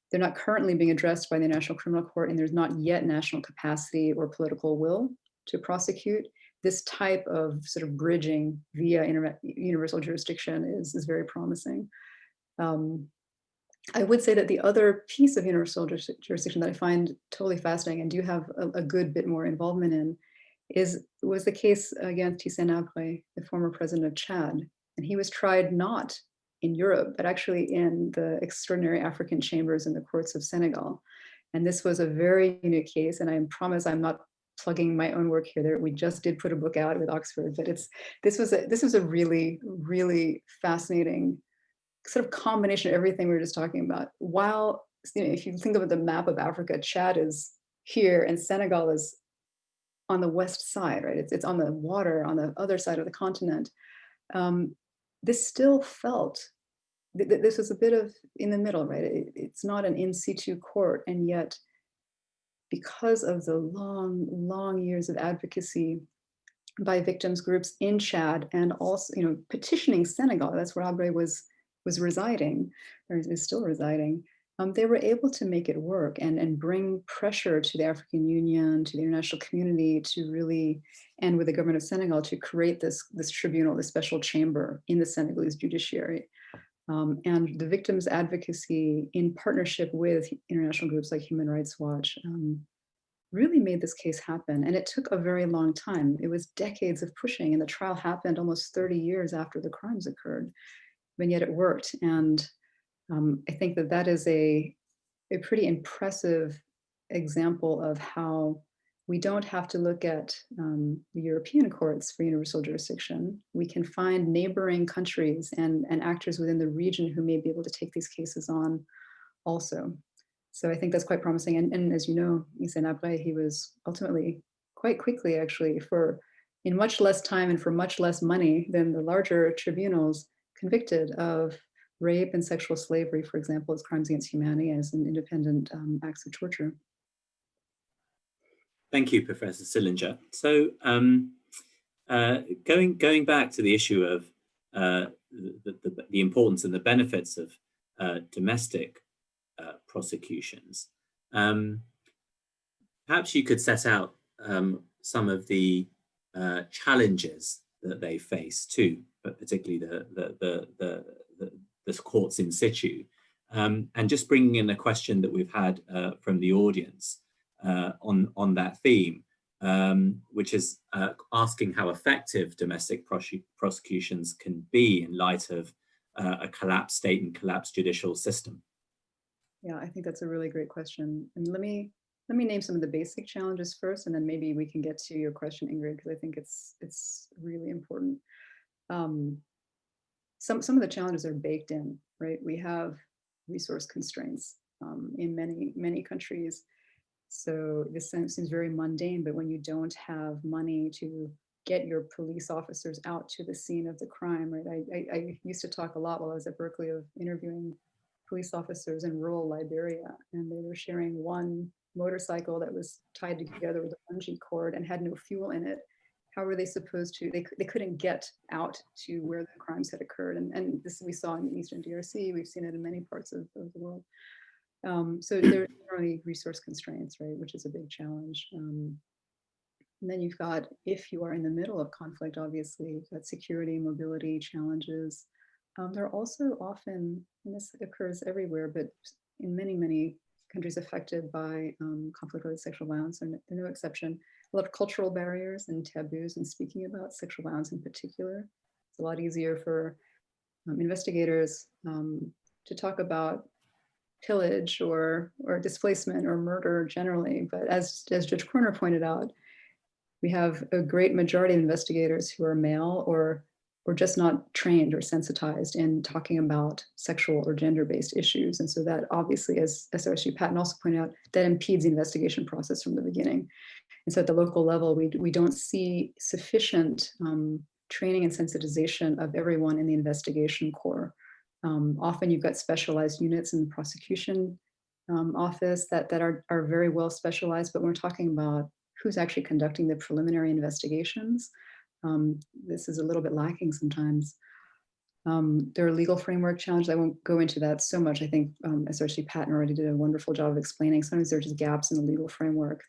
they're not currently being addressed by the National Criminal Court, and there's not yet national capacity or political will to prosecute. This type of sort of bridging via universal jurisdiction is very promising. I would say that the other piece of universal jurisdiction that I find totally fascinating and do have a good bit more involvement in was the case against Hissène Habré, the former president of Chad. And he was tried not in Europe, but actually in the extraordinary African chambers in the courts of Senegal. And this was a very unique case. And I promise I'm not plugging my own work here. We just did put a book out with Oxford, but this was a really, really fascinating sort of combination of everything we were just talking about. While, if you think about the map of Africa, Chad is here and Senegal is on the west side, right? It's on the water on the other side of the continent. This still felt, this was a bit of in the middle, right? It's not an in situ court, and yet because of the long, long years of advocacy by victims groups in Chad and also, petitioning Senegal, that's where Habré was residing, or is still residing, they were able to make it work and bring pressure to the African Union, to the international community to really, and with the government of Senegal, to create this tribunal, this special chamber in the Senegalese judiciary. And the victims advocacy in partnership with international groups like Human Rights Watch really made this case happen. And it took a very long time. It was decades of pushing, and the trial happened almost 30 years after the crimes occurred, and yet it worked. And I think that is a pretty impressive example of how we don't have to look at the European courts for universal jurisdiction. We can find neighboring countries and actors within the region who may be able to take these cases on also. So I think that's quite promising. And as you know, Hissène Habré, he was ultimately, quite quickly actually, in much less time and for much less money than the larger tribunals, convicted of rape and sexual slavery, for example, as crimes against humanity, as an independent acts of torture. Thank you, Professor Sillinger. So going back to the issue of the importance and the benefits of domestic prosecutions, perhaps you could set out some of the challenges that they face too, but particularly the courts in situ, and just bringing in a question that we've had from the audience on that theme, which is asking how effective domestic prosecutions can be in light of a collapsed state and collapsed judicial system. Yeah, I think that's a really great question. And let me name some of the basic challenges first, and then maybe we can get to your question, Ingrid, because I think it's really important. Some of the challenges are baked in, right? We have resource constraints in many countries. So this seems very mundane, but when you don't have money to get your police officers out to the scene of the crime, right? I used to talk a lot while I was at Berkeley of interviewing police officers in rural Liberia, and they were sharing one motorcycle that was tied together with a bungee cord and had no fuel in it. How were they supposed to, they couldn't get out to where the crimes had occurred. And this we saw in the Eastern DRC, we've seen it in many parts of the world. So there's generally resource constraints, right, which is a big challenge. And then you've got, if you are in the middle of conflict, obviously, you've got security, mobility challenges. There are also often, and this occurs everywhere, but in many countries affected by conflict-related sexual violence, and no exception, a lot of cultural barriers and taboos in speaking about sexual violence in particular. It's a lot easier for investigators to talk about pillage or displacement or murder generally. But as Judge Korner pointed out, we have a great majority of investigators who are male or just not trained or sensitized in talking about sexual or gender-based issues. And so that obviously, as SRSG Patten also pointed out, that impedes the investigation process from the beginning. And so at the local level, we don't see sufficient training and sensitization of everyone in the investigation corps. Often you've got specialized units in the prosecution office that are very well specialized, but we're talking about who's actually conducting the preliminary investigations. This is a little bit lacking sometimes. There are legal framework challenges. I won't go into that so much. I think SRSG Patten already did a wonderful job of explaining. Sometimes there are just gaps in the legal framework.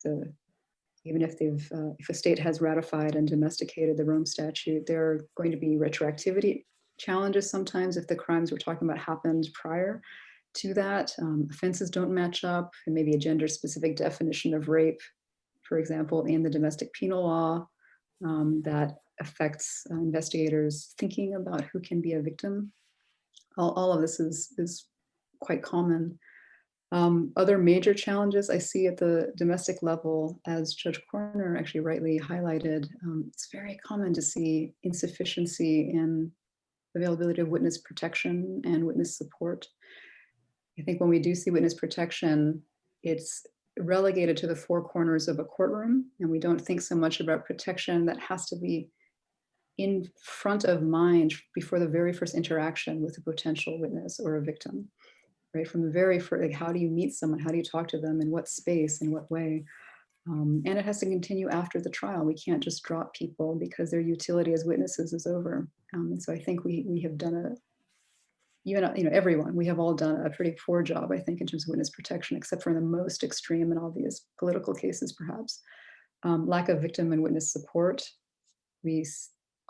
Even if if a state has ratified and domesticated the Rome Statute, there are going to be retroactivity challenges sometimes if the crimes we're talking about happened prior to that. Offenses don't match up, and maybe a gender-specific definition of rape, for example, in the domestic penal law that affects investigators thinking about who can be a victim. All of this is quite common. Other major challenges I see at the domestic level, as Judge Korner actually rightly highlighted, it's very common to see insufficiency in availability of witness protection and witness support. I think when we do see witness protection, it's relegated to the four corners of a courtroom, and we don't think so much about protection that has to be in front of mind before the very first interaction with a potential witness or a victim, right? From the very first, like, how do you meet someone? How do you talk to them? In what space? In what way? And it has to continue after the trial. We can't just drop people because their utility as witnesses is over. And so I think we have done everyone, we have all done a pretty poor job, I think, in terms of witness protection, except for the most extreme and obvious political cases, perhaps. Lack of victim and witness support. We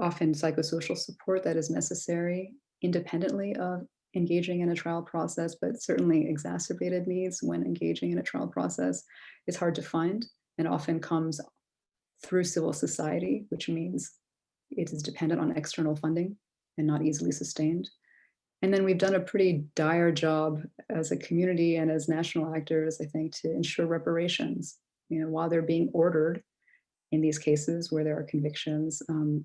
often psychosocial support that is necessary independently of engaging in a trial process, but certainly exacerbated needs when engaging in a trial process is hard to find and often comes through civil society, which means it is dependent on external funding and not easily sustained. And then we've done a pretty dire job as a community and as national actors, I think, to ensure reparations. While they're being ordered in these cases where there are convictions,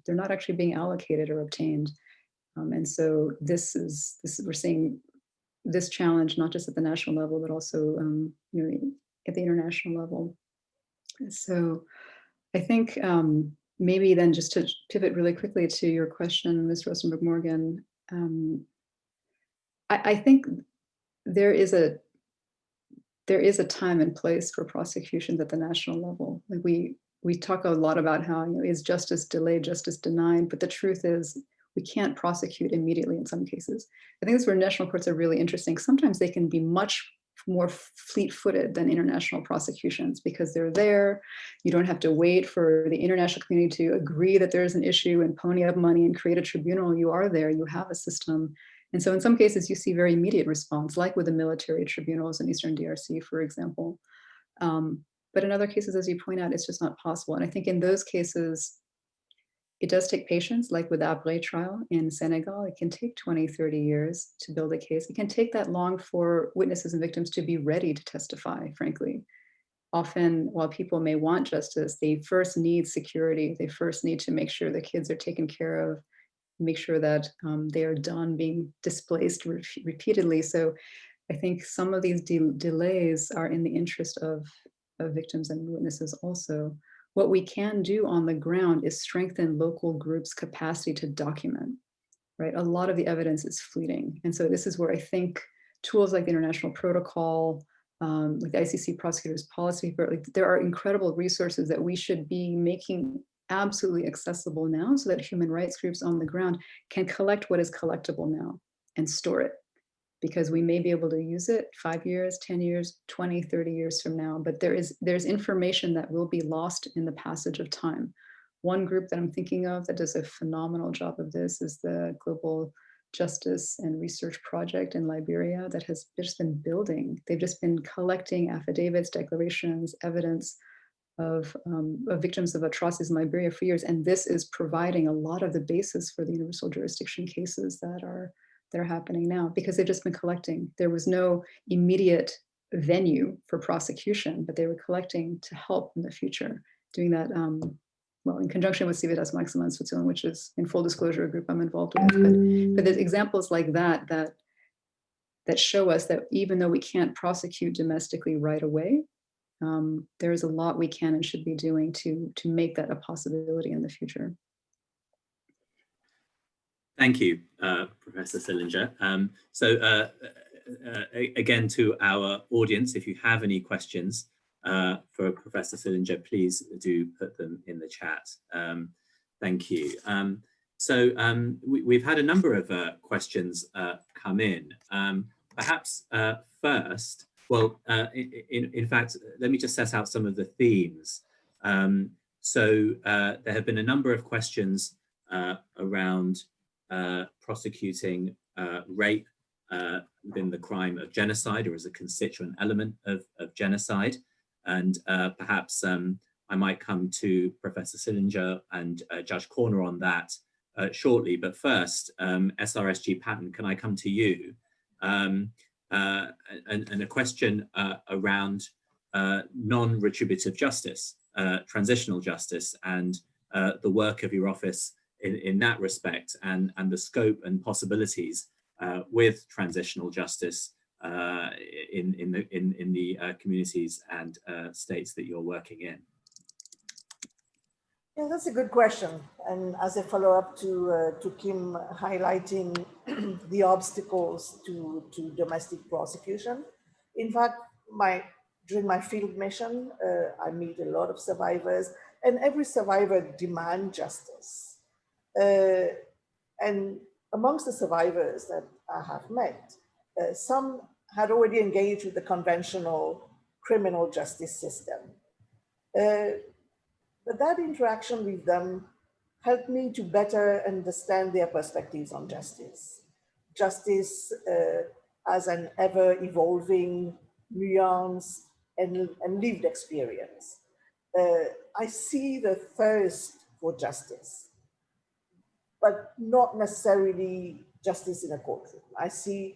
they're not actually being allocated or obtained. And so we're seeing this challenge, not just at the national level, but also at the international level. So I think maybe then just to pivot really quickly to your question, Ms. Rosenberg-Morgan, I think there is a time and place for prosecutions at the national level. Like we talk a lot about how is justice delayed, justice denied, but the truth is we can't prosecute immediately in some cases. I think that's where national courts are really interesting. Sometimes they can be much more fleet-footed than international prosecutions because they're there. You don't have to wait for the international community to agree that there's an issue and pony up money and create a tribunal. You are there, you have a system. And so in some cases you see very immediate response, like with the military tribunals in Eastern DRC, for example. But in other cases, as you point out, it's just not possible. And I think in those cases, it does take patience, like with the Abré trial in Senegal. It can take 20, 30 years to build a case. It can take that long for witnesses and victims to be ready to testify, frankly. Often, while people may want justice, they first need security. They first need to make sure the kids are taken care of, make sure that they are done being displaced repeatedly. So I think some of these delays are in the interest of victims and witnesses also. What we can do on the ground is strengthen local groups' capacity to document, right? A lot of the evidence is fleeting. And so this is where I think tools like the International Protocol, like the ICC Prosecutors Policy, there are incredible resources that we should be making absolutely accessible now so that human rights groups on the ground can collect what is collectible now and store it, because we may be able to use it 5 years, 10 years, 20, 30 years from now, but there's information that will be lost in the passage of time. One group that I'm thinking of that does a phenomenal job of this is the Global Justice and Research Project in Liberia that has just been building. They've just been collecting affidavits, declarations, evidence of victims of atrocities in Liberia for years. And this is providing a lot of the basis for the universal jurisdiction cases that are happening now, because they've just been collecting. There was no immediate venue for prosecution, but they were collecting to help in the future, doing that, well, in conjunction with Civitas Maxima in Switzerland, which is, in full disclosure, a group I'm involved with. But there's examples like that show us that even though we can't prosecute domestically right away, there's a lot we can and should be doing to make that a possibility in the future. Thank you, Professor Sillinger. Again, to our audience, if you have any questions for Professor Sillinger, please do put them in the chat. Thank you. We've had a number of questions come in. Perhaps first, well, in fact, let me just set out some of the themes. There have been a number of questions around prosecuting rape within the crime of genocide, or as a constituent element of genocide. And perhaps I might come to Professor Sillinger and Judge Korner on that shortly. But first, SRSG Patten, can I come to you? And a question around non-retributive justice, transitional justice, and the work of your office in that respect, and the scope and possibilities with transitional justice in the communities and states that you're working in. Yeah, that's a good question. And as a follow-up to Kim highlighting the obstacles to domestic prosecution, in fact, during my field mission, I meet a lot of survivors, and every survivor demands justice. And amongst the survivors that I have met, some had already engaged with the conventional criminal justice system. But that interaction with them helped me to better understand their perspectives on justice. Justice as an ever-evolving, nuanced, and lived experience. I see the thirst for justice, but not necessarily justice in a courtroom. I see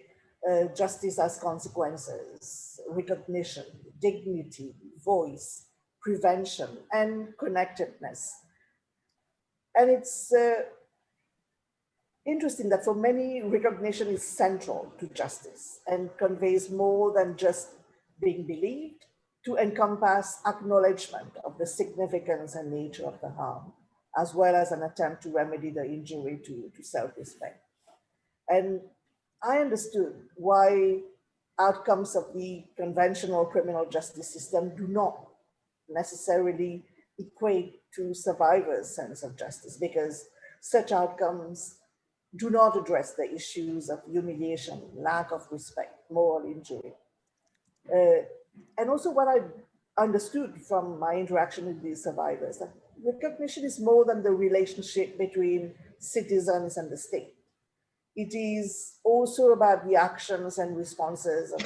justice as consequences, recognition, dignity, voice, prevention, and connectedness. And it's interesting that for many, recognition is central to justice and conveys more than just being believed, to encompass acknowledgement of the significance and nature of the harm, as well as an attempt to remedy the injury to self-respect. And I understood why outcomes of the conventional criminal justice system do not necessarily equate to survivors' sense of justice, because such outcomes do not address the issues of humiliation, lack of respect, moral injury. And also what I understood from my interaction with these survivors, that recognition is more than the relationship between citizens and the state. It is also about the actions and responses of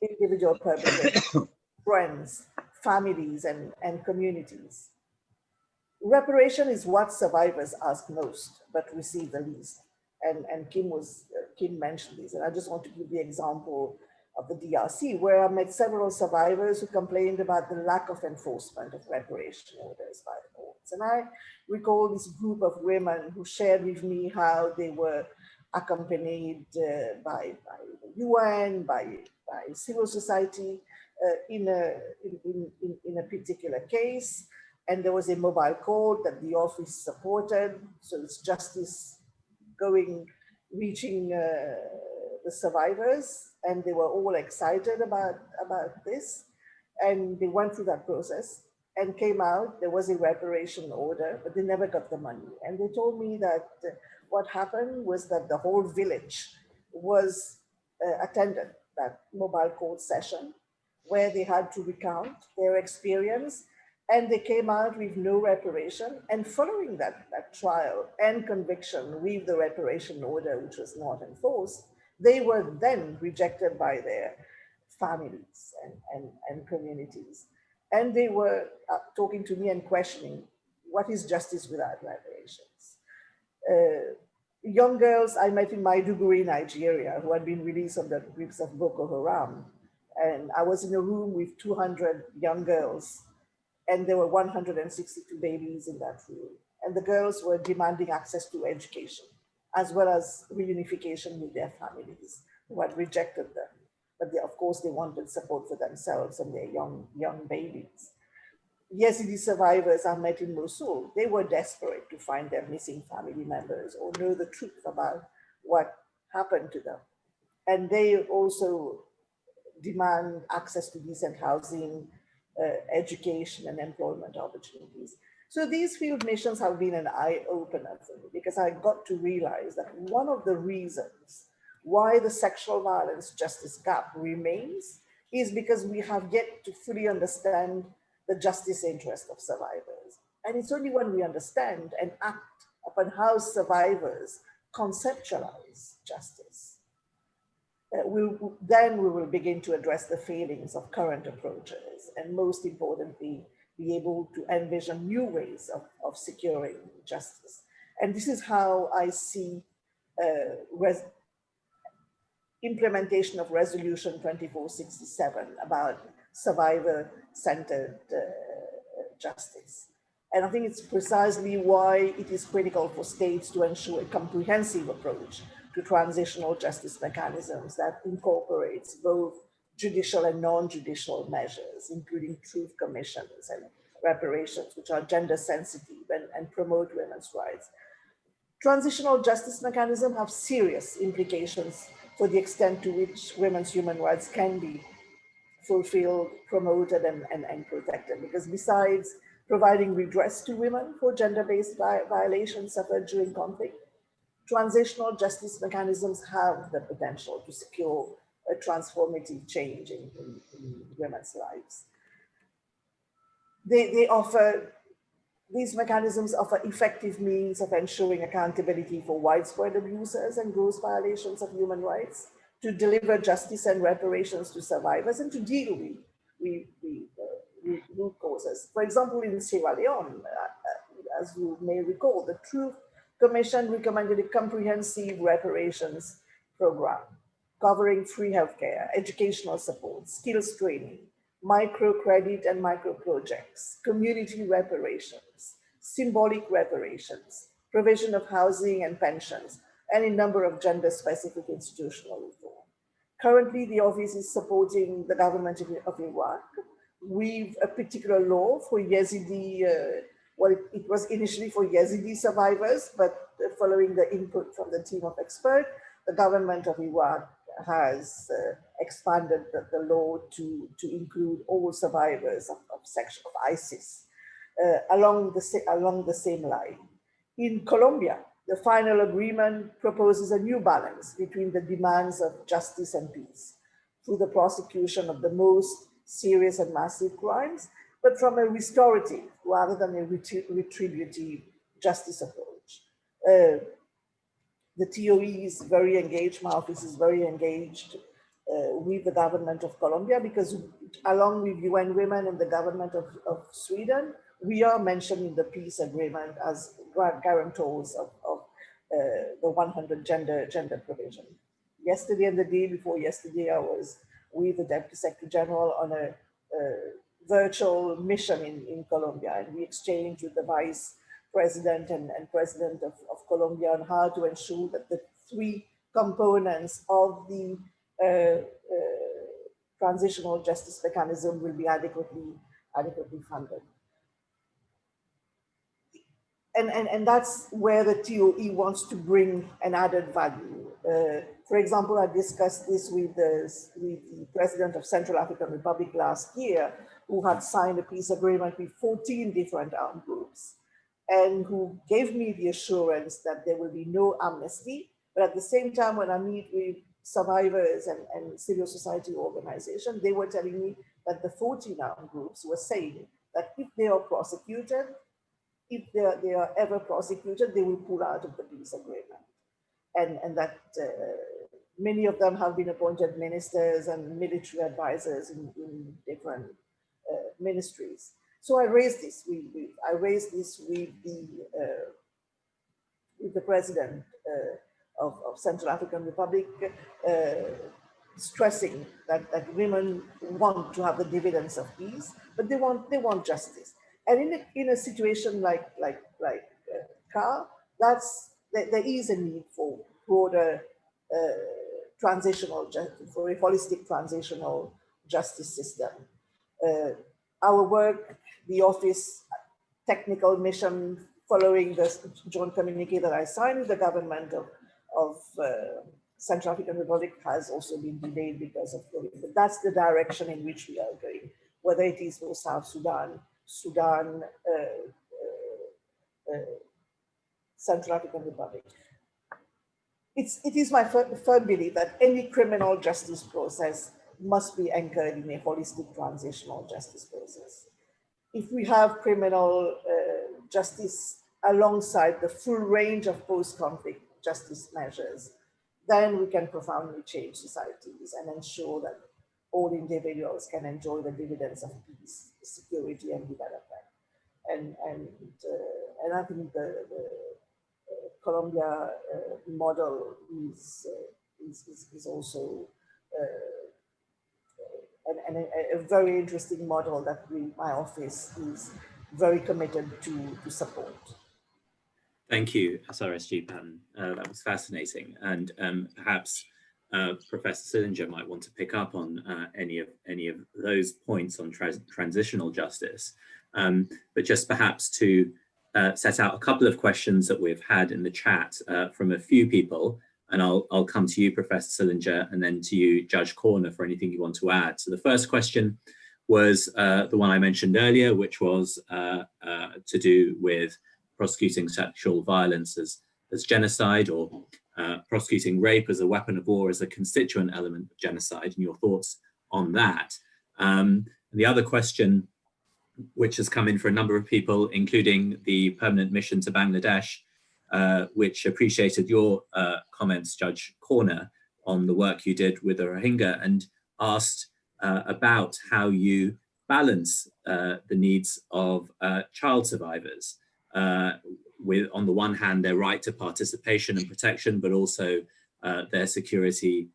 individual perpetrators, friends, families, and communities. Reparation is what survivors ask most, but receive the least. And Kim mentioned this, and I just want to give the example of the DRC, where I met several survivors who complained about the lack of enforcement of reparation orders by the courts. And I recall this group of women who shared with me how they were accompanied by the UN, by civil society in a particular case. And there was a mobile court that the office supported. So it's justice reaching the survivors, and they were all excited about this. And they went through that process and came out. There was a reparation order, but they never got the money. And they told me that what happened was that the whole village was attended that mobile court session, where they had to recount their experience, and they came out with no reparation. And following that trial and conviction with the reparation order, which was not enforced, they were then rejected by their families and communities. And they were talking to me and questioning, what is justice without reparations? Young girls I met in Maiduguri, Nigeria, who had been released from the grips of Boko Haram. And I was in a room with 200 young girls, and there were 162 babies in that room. And the girls were demanding access to education, as well as reunification with their families who had rejected them. but of course they wanted support for themselves and their young babies. Yazidi survivors I met in Mosul, they were desperate to find their missing family members or know the truth about what happened to them. And they also demand access to decent housing, education, and employment opportunities. So these field missions have been an eye-opener for me, because I got to realize that one of the reasons why the sexual violence justice gap remains is because we have yet to fully understand the justice interest of survivors. And it's only when we understand and act upon how survivors conceptualize justice, then we will begin to address the failings of current approaches, and most importantly, be able to envision new ways of securing justice. And this is how I see implementation of Resolution 2467 about survivor-centered justice. And I think it's precisely why it is critical for states to ensure a comprehensive approach to transitional justice mechanisms that incorporates both judicial and non-judicial measures, including truth commissions and reparations, which are gender sensitive and promote women's rights. Transitional justice mechanisms have serious implications for the extent to which women's human rights can be fulfilled, promoted, and protected. Because besides providing redress to women for gender-based violations suffered during conflict, transitional justice mechanisms have the potential to secure a transformative change in women's lives. These mechanisms offer effective means of ensuring accountability for widespread abuses and gross violations of human rights, to deliver justice and reparations to survivors, and to deal with root causes. For example, in Sierra Leone, as you may recall, the Truth Commission recommended a comprehensive reparations program covering free healthcare, educational support, skills training, microcredit and micro projects, community reparations, symbolic reparations, provision of housing and pensions, and a number of gender-specific institutional reform. Currently, the office is supporting the government of Iraq with a particular law for Yazidi, well, it was initially for Yazidi survivors, but following the input from the team of experts, the government of Iraq has expanded the law to include all survivors of ISIS along the same line. In Colombia, the final agreement proposes a new balance between the demands of justice and peace through the prosecution of the most serious and massive crimes, but from a restorative rather than a retributive justice approach. The TOE is very engaged, my office is very engaged with the government of Colombia, because along with UN Women and the government of Sweden, we are mentioned in the peace agreement as guarantors of the 100 gender provision. Yesterday and the day before yesterday, I was with the Deputy Secretary General on a virtual mission in Colombia, and we exchanged with the Vice President and President of Colombia on how to ensure that the three components of the transitional justice mechanism will be adequately funded. And that's where the TOE wants to bring an added value. For example, I discussed this with the President of Central African Republic last year, who had signed a peace agreement with 14 different armed groups, and who gave me the assurance that there will be no amnesty. But at the same time, when I meet with survivors and civil society organizations, they were telling me that the 14 armed groups were saying that if they are prosecuted, if they are ever prosecuted, they will pull out of the peace agreement. And that many of them have been appointed ministers and military advisors in different ministries. So I raised this with the president of Central African Republic, stressing that women want to have the dividends of peace, but they want justice. And in a situation like CAR, there is a need for broader for a holistic transitional justice system. Our work, the office technical mission following the joint communique that I signed with the government of Central African Republic has also been delayed because of COVID. But that's the direction in which we are going, whether it is for South Sudan, Central African Republic. It is my firm belief that any criminal justice process must be anchored in a holistic transitional justice process. If we have criminal justice alongside the full range of post-conflict justice measures, then we can profoundly change societies and ensure that all individuals can enjoy the dividends of peace, security, and development. And I think the Colombia model is also a very interesting model that my office is very committed to support. Thank you, SRSG Patten. That was fascinating. And perhaps Professor Sillinger might want to pick up on any of those points on transitional justice. But just perhaps to set out a couple of questions that we've had in the chat from a few people. And I'll come to you, Professor Sillinger, and then to you, Judge Korner, for anything you want to add. So the first question was the one I mentioned earlier, which was to do with prosecuting sexual violence as genocide, or prosecuting rape as a weapon of war as a constituent element of genocide, and your thoughts on that. And the other question, which has come in for a number of people, including the permanent mission to Bangladesh, which appreciated your comments, Judge Korner, on the work you did with the Rohingya, and asked about how you balance the needs of child survivors with, on the one hand, their right to participation and protection, but also their security,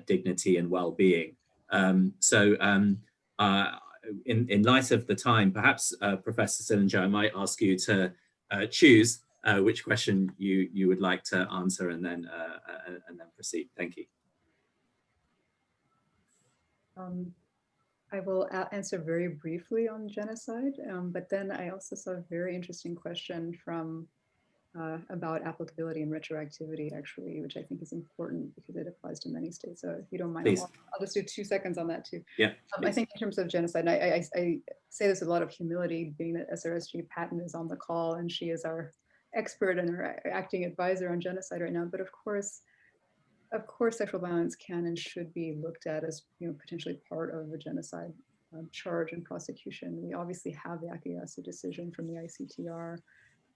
dignity, and well-being. In light of the time, perhaps Professor Sillinger, I might ask you to choose which question you would like to answer, and then proceed. Thank you. I will answer very briefly on genocide, but then I also saw a very interesting question from about applicability and retroactivity, actually, which I think is important because it applies to many states. So if you don't mind, I'll just do 2 seconds on that too. Yeah. I think in terms of genocide, and I say this with a lot of humility, being that SRSG Patten is on the call and she is our expert and our acting advisor on genocide right now. But of course, sexual violence can and should be looked at as, potentially part of the genocide charge and prosecution. We obviously have the Akiyasu decision from the ICTR,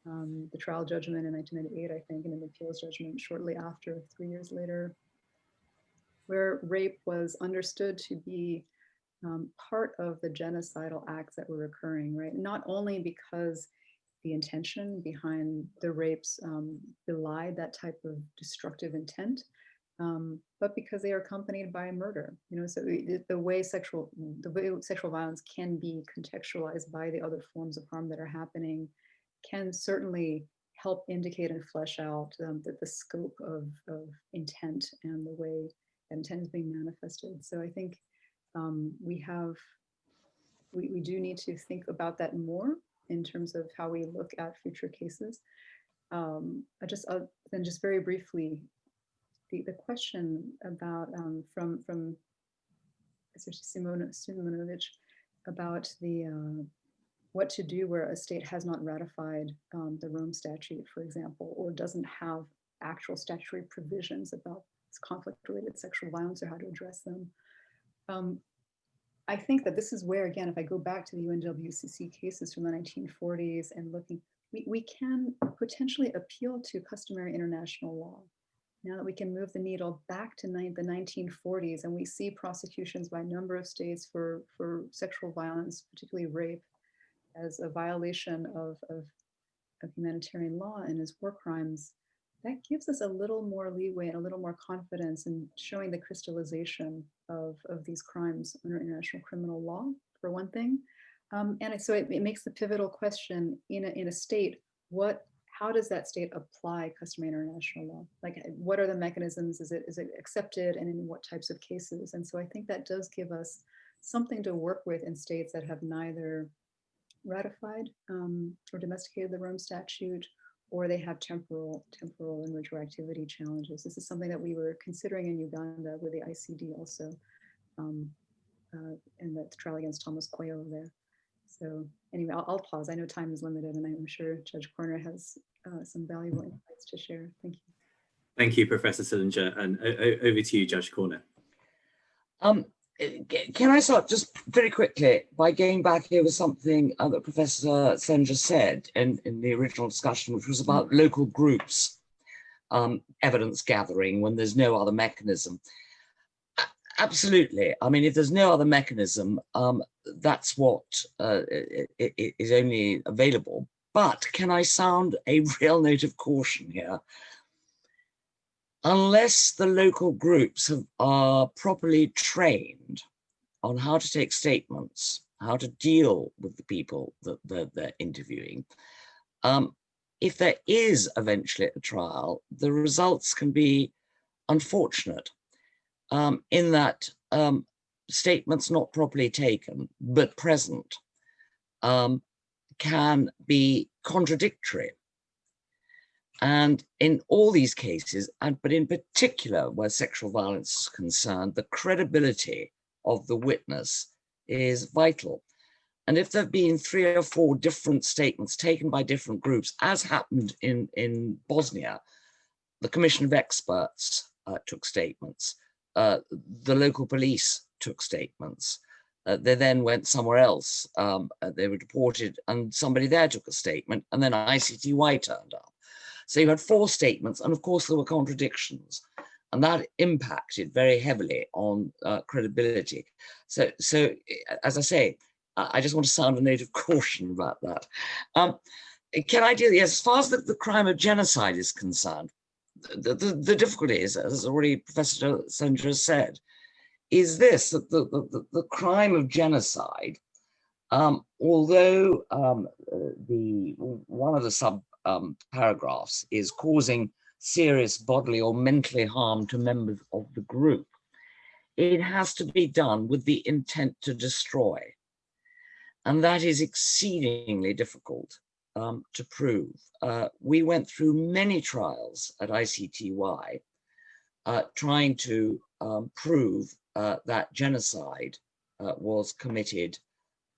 the trial judgment in 1998, I think, and an appeals judgment shortly after, 3 years later, where rape was understood to be part of the genocidal acts that were occurring, right? Not only because the intention behind the rapes belied that type of destructive intent, but because they are accompanied by murder. So the way sexual violence can be contextualized by the other forms of harm that are happening can certainly help indicate and flesh out the scope of intent and the way that intent is being manifested. So I think we do need to think about that more in terms of how we look at future cases. Then just very briefly, the question about from Simonovic about the what to do where a state has not ratified the Rome Statute, for example, or doesn't have actual statutory provisions about conflict-related sexual violence or how to address them. I think that this is where, again, if I go back to the UNWCC cases from the 1940s and looking, we can potentially appeal to customary international law. Now that we can move the needle back to the 1940s, and we see prosecutions by a number of states for sexual violence, particularly rape, as a violation of humanitarian law and as war crimes, that gives us a little more leeway and a little more confidence in showing the crystallization of these crimes under international criminal law, for one thing. So it makes the pivotal question in a state, how does that state apply customary international law? Like, what are the mechanisms? Is it accepted, and in what types of cases? And so I think that does give us something to work with in states that have neither ratified or domesticated the Rome Statute, or they have temporal and retroactivity challenges. This is something that we were considering in Uganda with the ICD also, and the trial against Thomas Koyo there. So anyway, I'll pause. I know time is limited, and I'm sure Judge Korner has some valuable insights to share. Thank you. Thank you, Professor Sillinger, and over to you, Judge Korner. Can I start just very quickly by going back over something that Professor Sillinger said in the original discussion, which was about local groups, evidence gathering when there's no other mechanism. Absolutely. I mean, if there's no other mechanism, that's what is only available. But can I sound a real note of caution here? Unless the local groups are properly trained on how to take statements, how to deal with the people that they're interviewing, if there is eventually a trial, the results can be unfortunate. In that statements not properly taken but present can be contradictory. And in all these cases, but in particular where sexual violence is concerned, the credibility of the witness is vital. And if there have been 3 or 4 different statements taken by different groups, as happened in Bosnia, the Commission of Experts took statements. The local police took statements. They then went somewhere else. They were deported and somebody there took a statement, and then ICTY turned up. So you had 4 statements, and of course there were contradictions, and that impacted very heavily on credibility. So as I say, I just want to sound a note of caution about that. Can I deal, yes, as far as the crime of genocide is concerned, the difficulty is, as already Professor Sillinger has said, is this, that the crime of genocide, although one of the sub paragraphs is causing serious bodily or mentally harm to members of the group, it has to be done with the intent to destroy. And that is exceedingly difficult to prove. We went through many trials at ICTY trying to prove that genocide was committed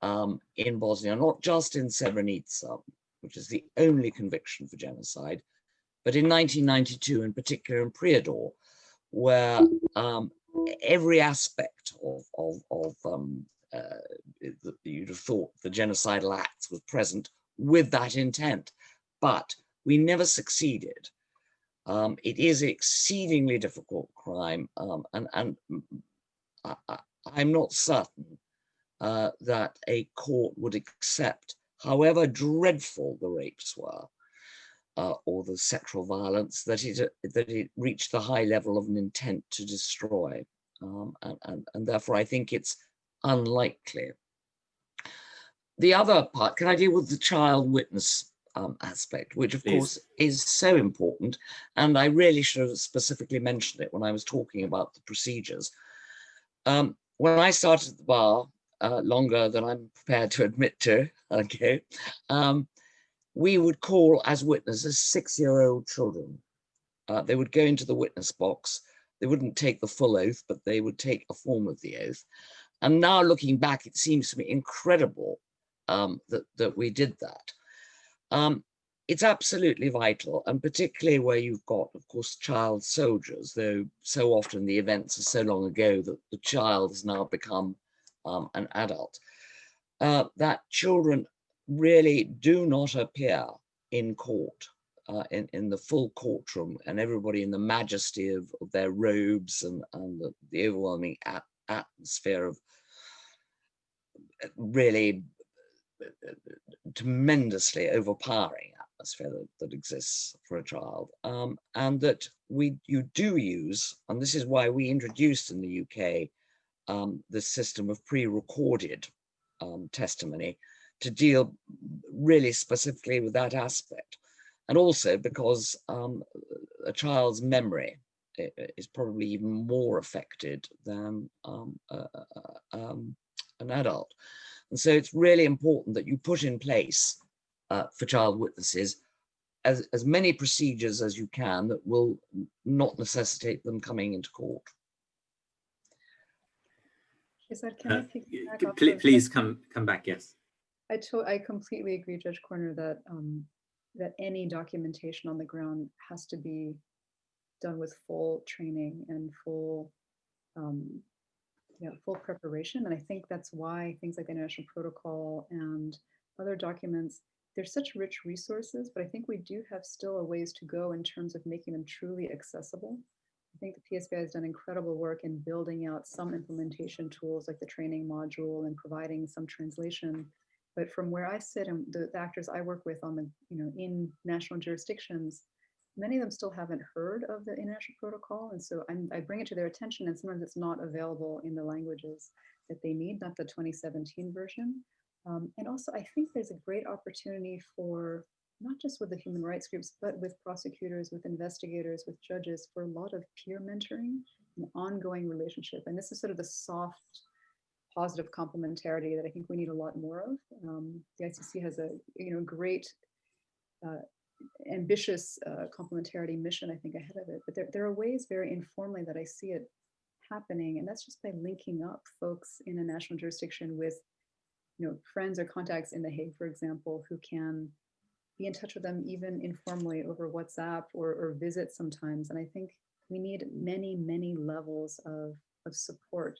in Bosnia, not just in Srebrenica, which is the only conviction for genocide, but in 1992, in particular in Prijedor, where every aspect of you'd have thought the genocidal acts was present with that intent, but we never succeeded. It is an exceedingly difficult crime, and I'm not certain that a court would accept, however dreadful the rapes were, or the sexual violence, that it reached the high level of an intent to destroy, and therefore I think it's unlikely. The other part, can I deal with the child witness aspect, which of course is so important, and I really should have specifically mentioned it when I was talking about the procedures. When I started at the bar, longer than I'm prepared to admit to, okay, we would call as witnesses 6-year-old children. They would go into the witness box. They wouldn't take the full oath, but they would take a form of the oath. And now looking back, it seems to me incredible that we did that. It's absolutely vital, and particularly where you've got, of course, child soldiers, though so often the events are so long ago that the child has now become an adult, that children really do not appear in court, in the full courtroom, and everybody in the majesty of their robes and the overwhelming atmosphere of really tremendously overpowering atmosphere that exists for a child, and that you do use, and this is why we introduced in the UK the system of pre-recorded testimony to deal really specifically with that aspect. and also because a child's memory is probably even more affected than an adult. And so it's really important that you put in place for child witnesses as many procedures as you can that will not necessitate them coming into court. Shehzad, can I piggyback off please come back, yes. I completely agree, Judge Korner, that that any documentation on the ground has to be done with full training and full full preparation. And I think that's why things like the International Protocol and other documents, they're such rich resources, but I think we do have still a ways to go in terms of making them truly accessible. I think the PSVI has done incredible work in building out some implementation tools like the training module and providing some translation. But from where I sit and the actors I work with on the, in national jurisdictions, many of them still haven't heard of the International Protocol. And so I bring it to their attention, and sometimes it's not available in the languages that they need, not the 2017 version. And also, I think there's a great opportunity for, not just with the human rights groups, but with prosecutors, with investigators, with judges, for a lot of peer mentoring and ongoing relationship. And this is sort of the soft, positive complementarity that I think we need a lot more of. The ICC has a great, ambitious complementarity mission, I think, ahead of it. But there are ways very informally that I see it happening, and that's just by linking up folks in a national jurisdiction with friends or contacts in The Hague, for example, who can be in touch with them even informally over WhatsApp or visit sometimes. And I think we need many, many levels of support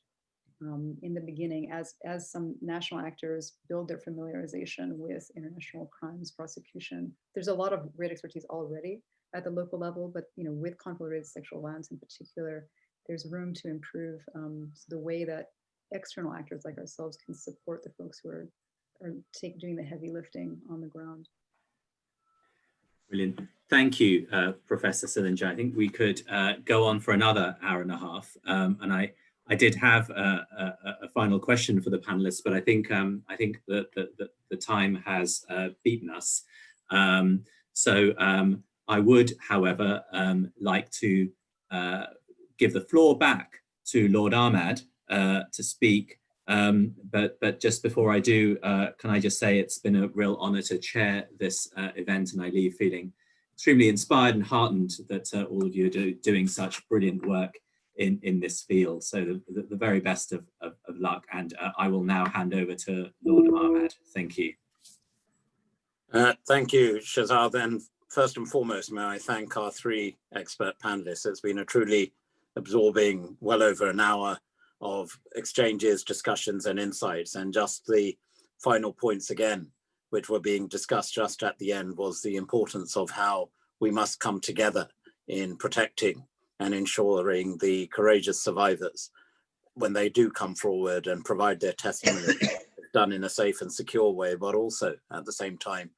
in the beginning as some national actors build their familiarization with international crimes prosecution. There's a lot of great expertise already at the local level, but with conflict-related sexual violence in particular, there's room to improve the way that external actors like ourselves can support the folks who are doing the heavy lifting on the ground. Brilliant. Thank you, Professor Sillinger. I think we could go on for another hour and a half. And I did have a final question for the panelists, but I think that the time has beaten us. So I would, however, like to give the floor back to Lord Ahmad to speak. But just before I do, can I just say it's been a real honor to chair this event, and I leave feeling extremely inspired and heartened that all of you are doing such brilliant work in this field. So the very best of luck, and I will now hand over to Lord Ahmad. Thank you. Thank you, Shehzad. And first and foremost, may I thank our three expert panelists. It's been a truly absorbing, well over an hour of exchanges, discussions, and insights. And just the final points again, which were being discussed just at the end, was the importance of how we must come together in protecting and ensuring the courageous survivors, when they do come forward and provide their testimony, done in a safe and secure way. But also, at the same time,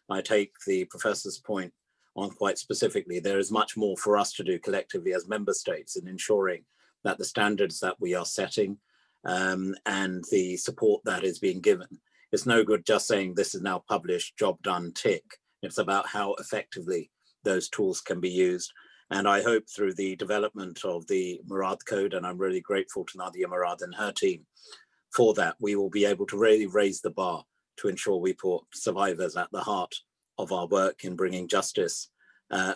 I take the professor's point on quite specifically. There is much more for us to do collectively as member states in ensuring that the standards that we are setting and the support that is being given, it's no good just saying this is now published, job done, tick. It's about how effectively those tools can be used. And I hope through the development of the Murad Code, and I'm really grateful to Nadia Murad and her team for that, we will be able to really raise the bar to ensure we put survivors at the heart of our work in bringing justice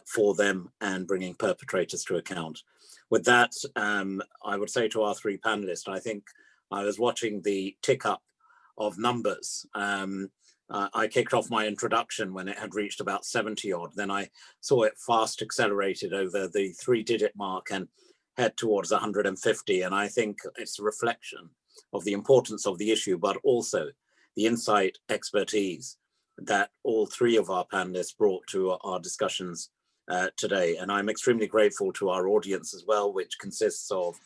for them and bringing perpetrators to account. With that, I would say to our three panelists, I think I was watching the tick up of numbers. I kicked off my introduction when it had reached about 70 odd. Then I saw it fast accelerated over the 3-digit mark and head towards 150. And I think it's a reflection of the importance of the issue, but also the insight, expertise that all three of our panelists brought to our discussions today. And I'm extremely grateful to our audience as well, which consists of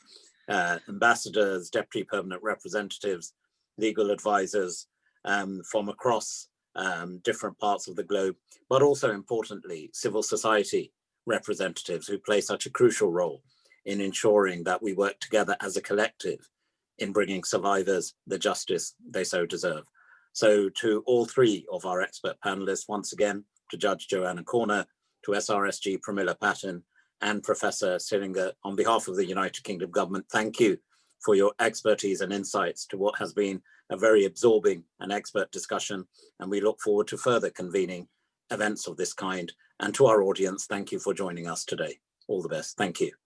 ambassadors, deputy permanent representatives, legal advisors from across different parts of the globe, but also importantly, civil society representatives who play such a crucial role in ensuring that we work together as a collective in bringing survivors the justice they so deserve. So to all three of our expert panelists, once again, to Judge Joanna Korner, to SRSG Pramila Patten, and Professor Silinger. On behalf of the United Kingdom government, thank you for your expertise and insights to what has been a very absorbing and expert discussion. And we look forward to further convening events of this kind. And to our audience, thank you for joining us today. All the best. Thank you.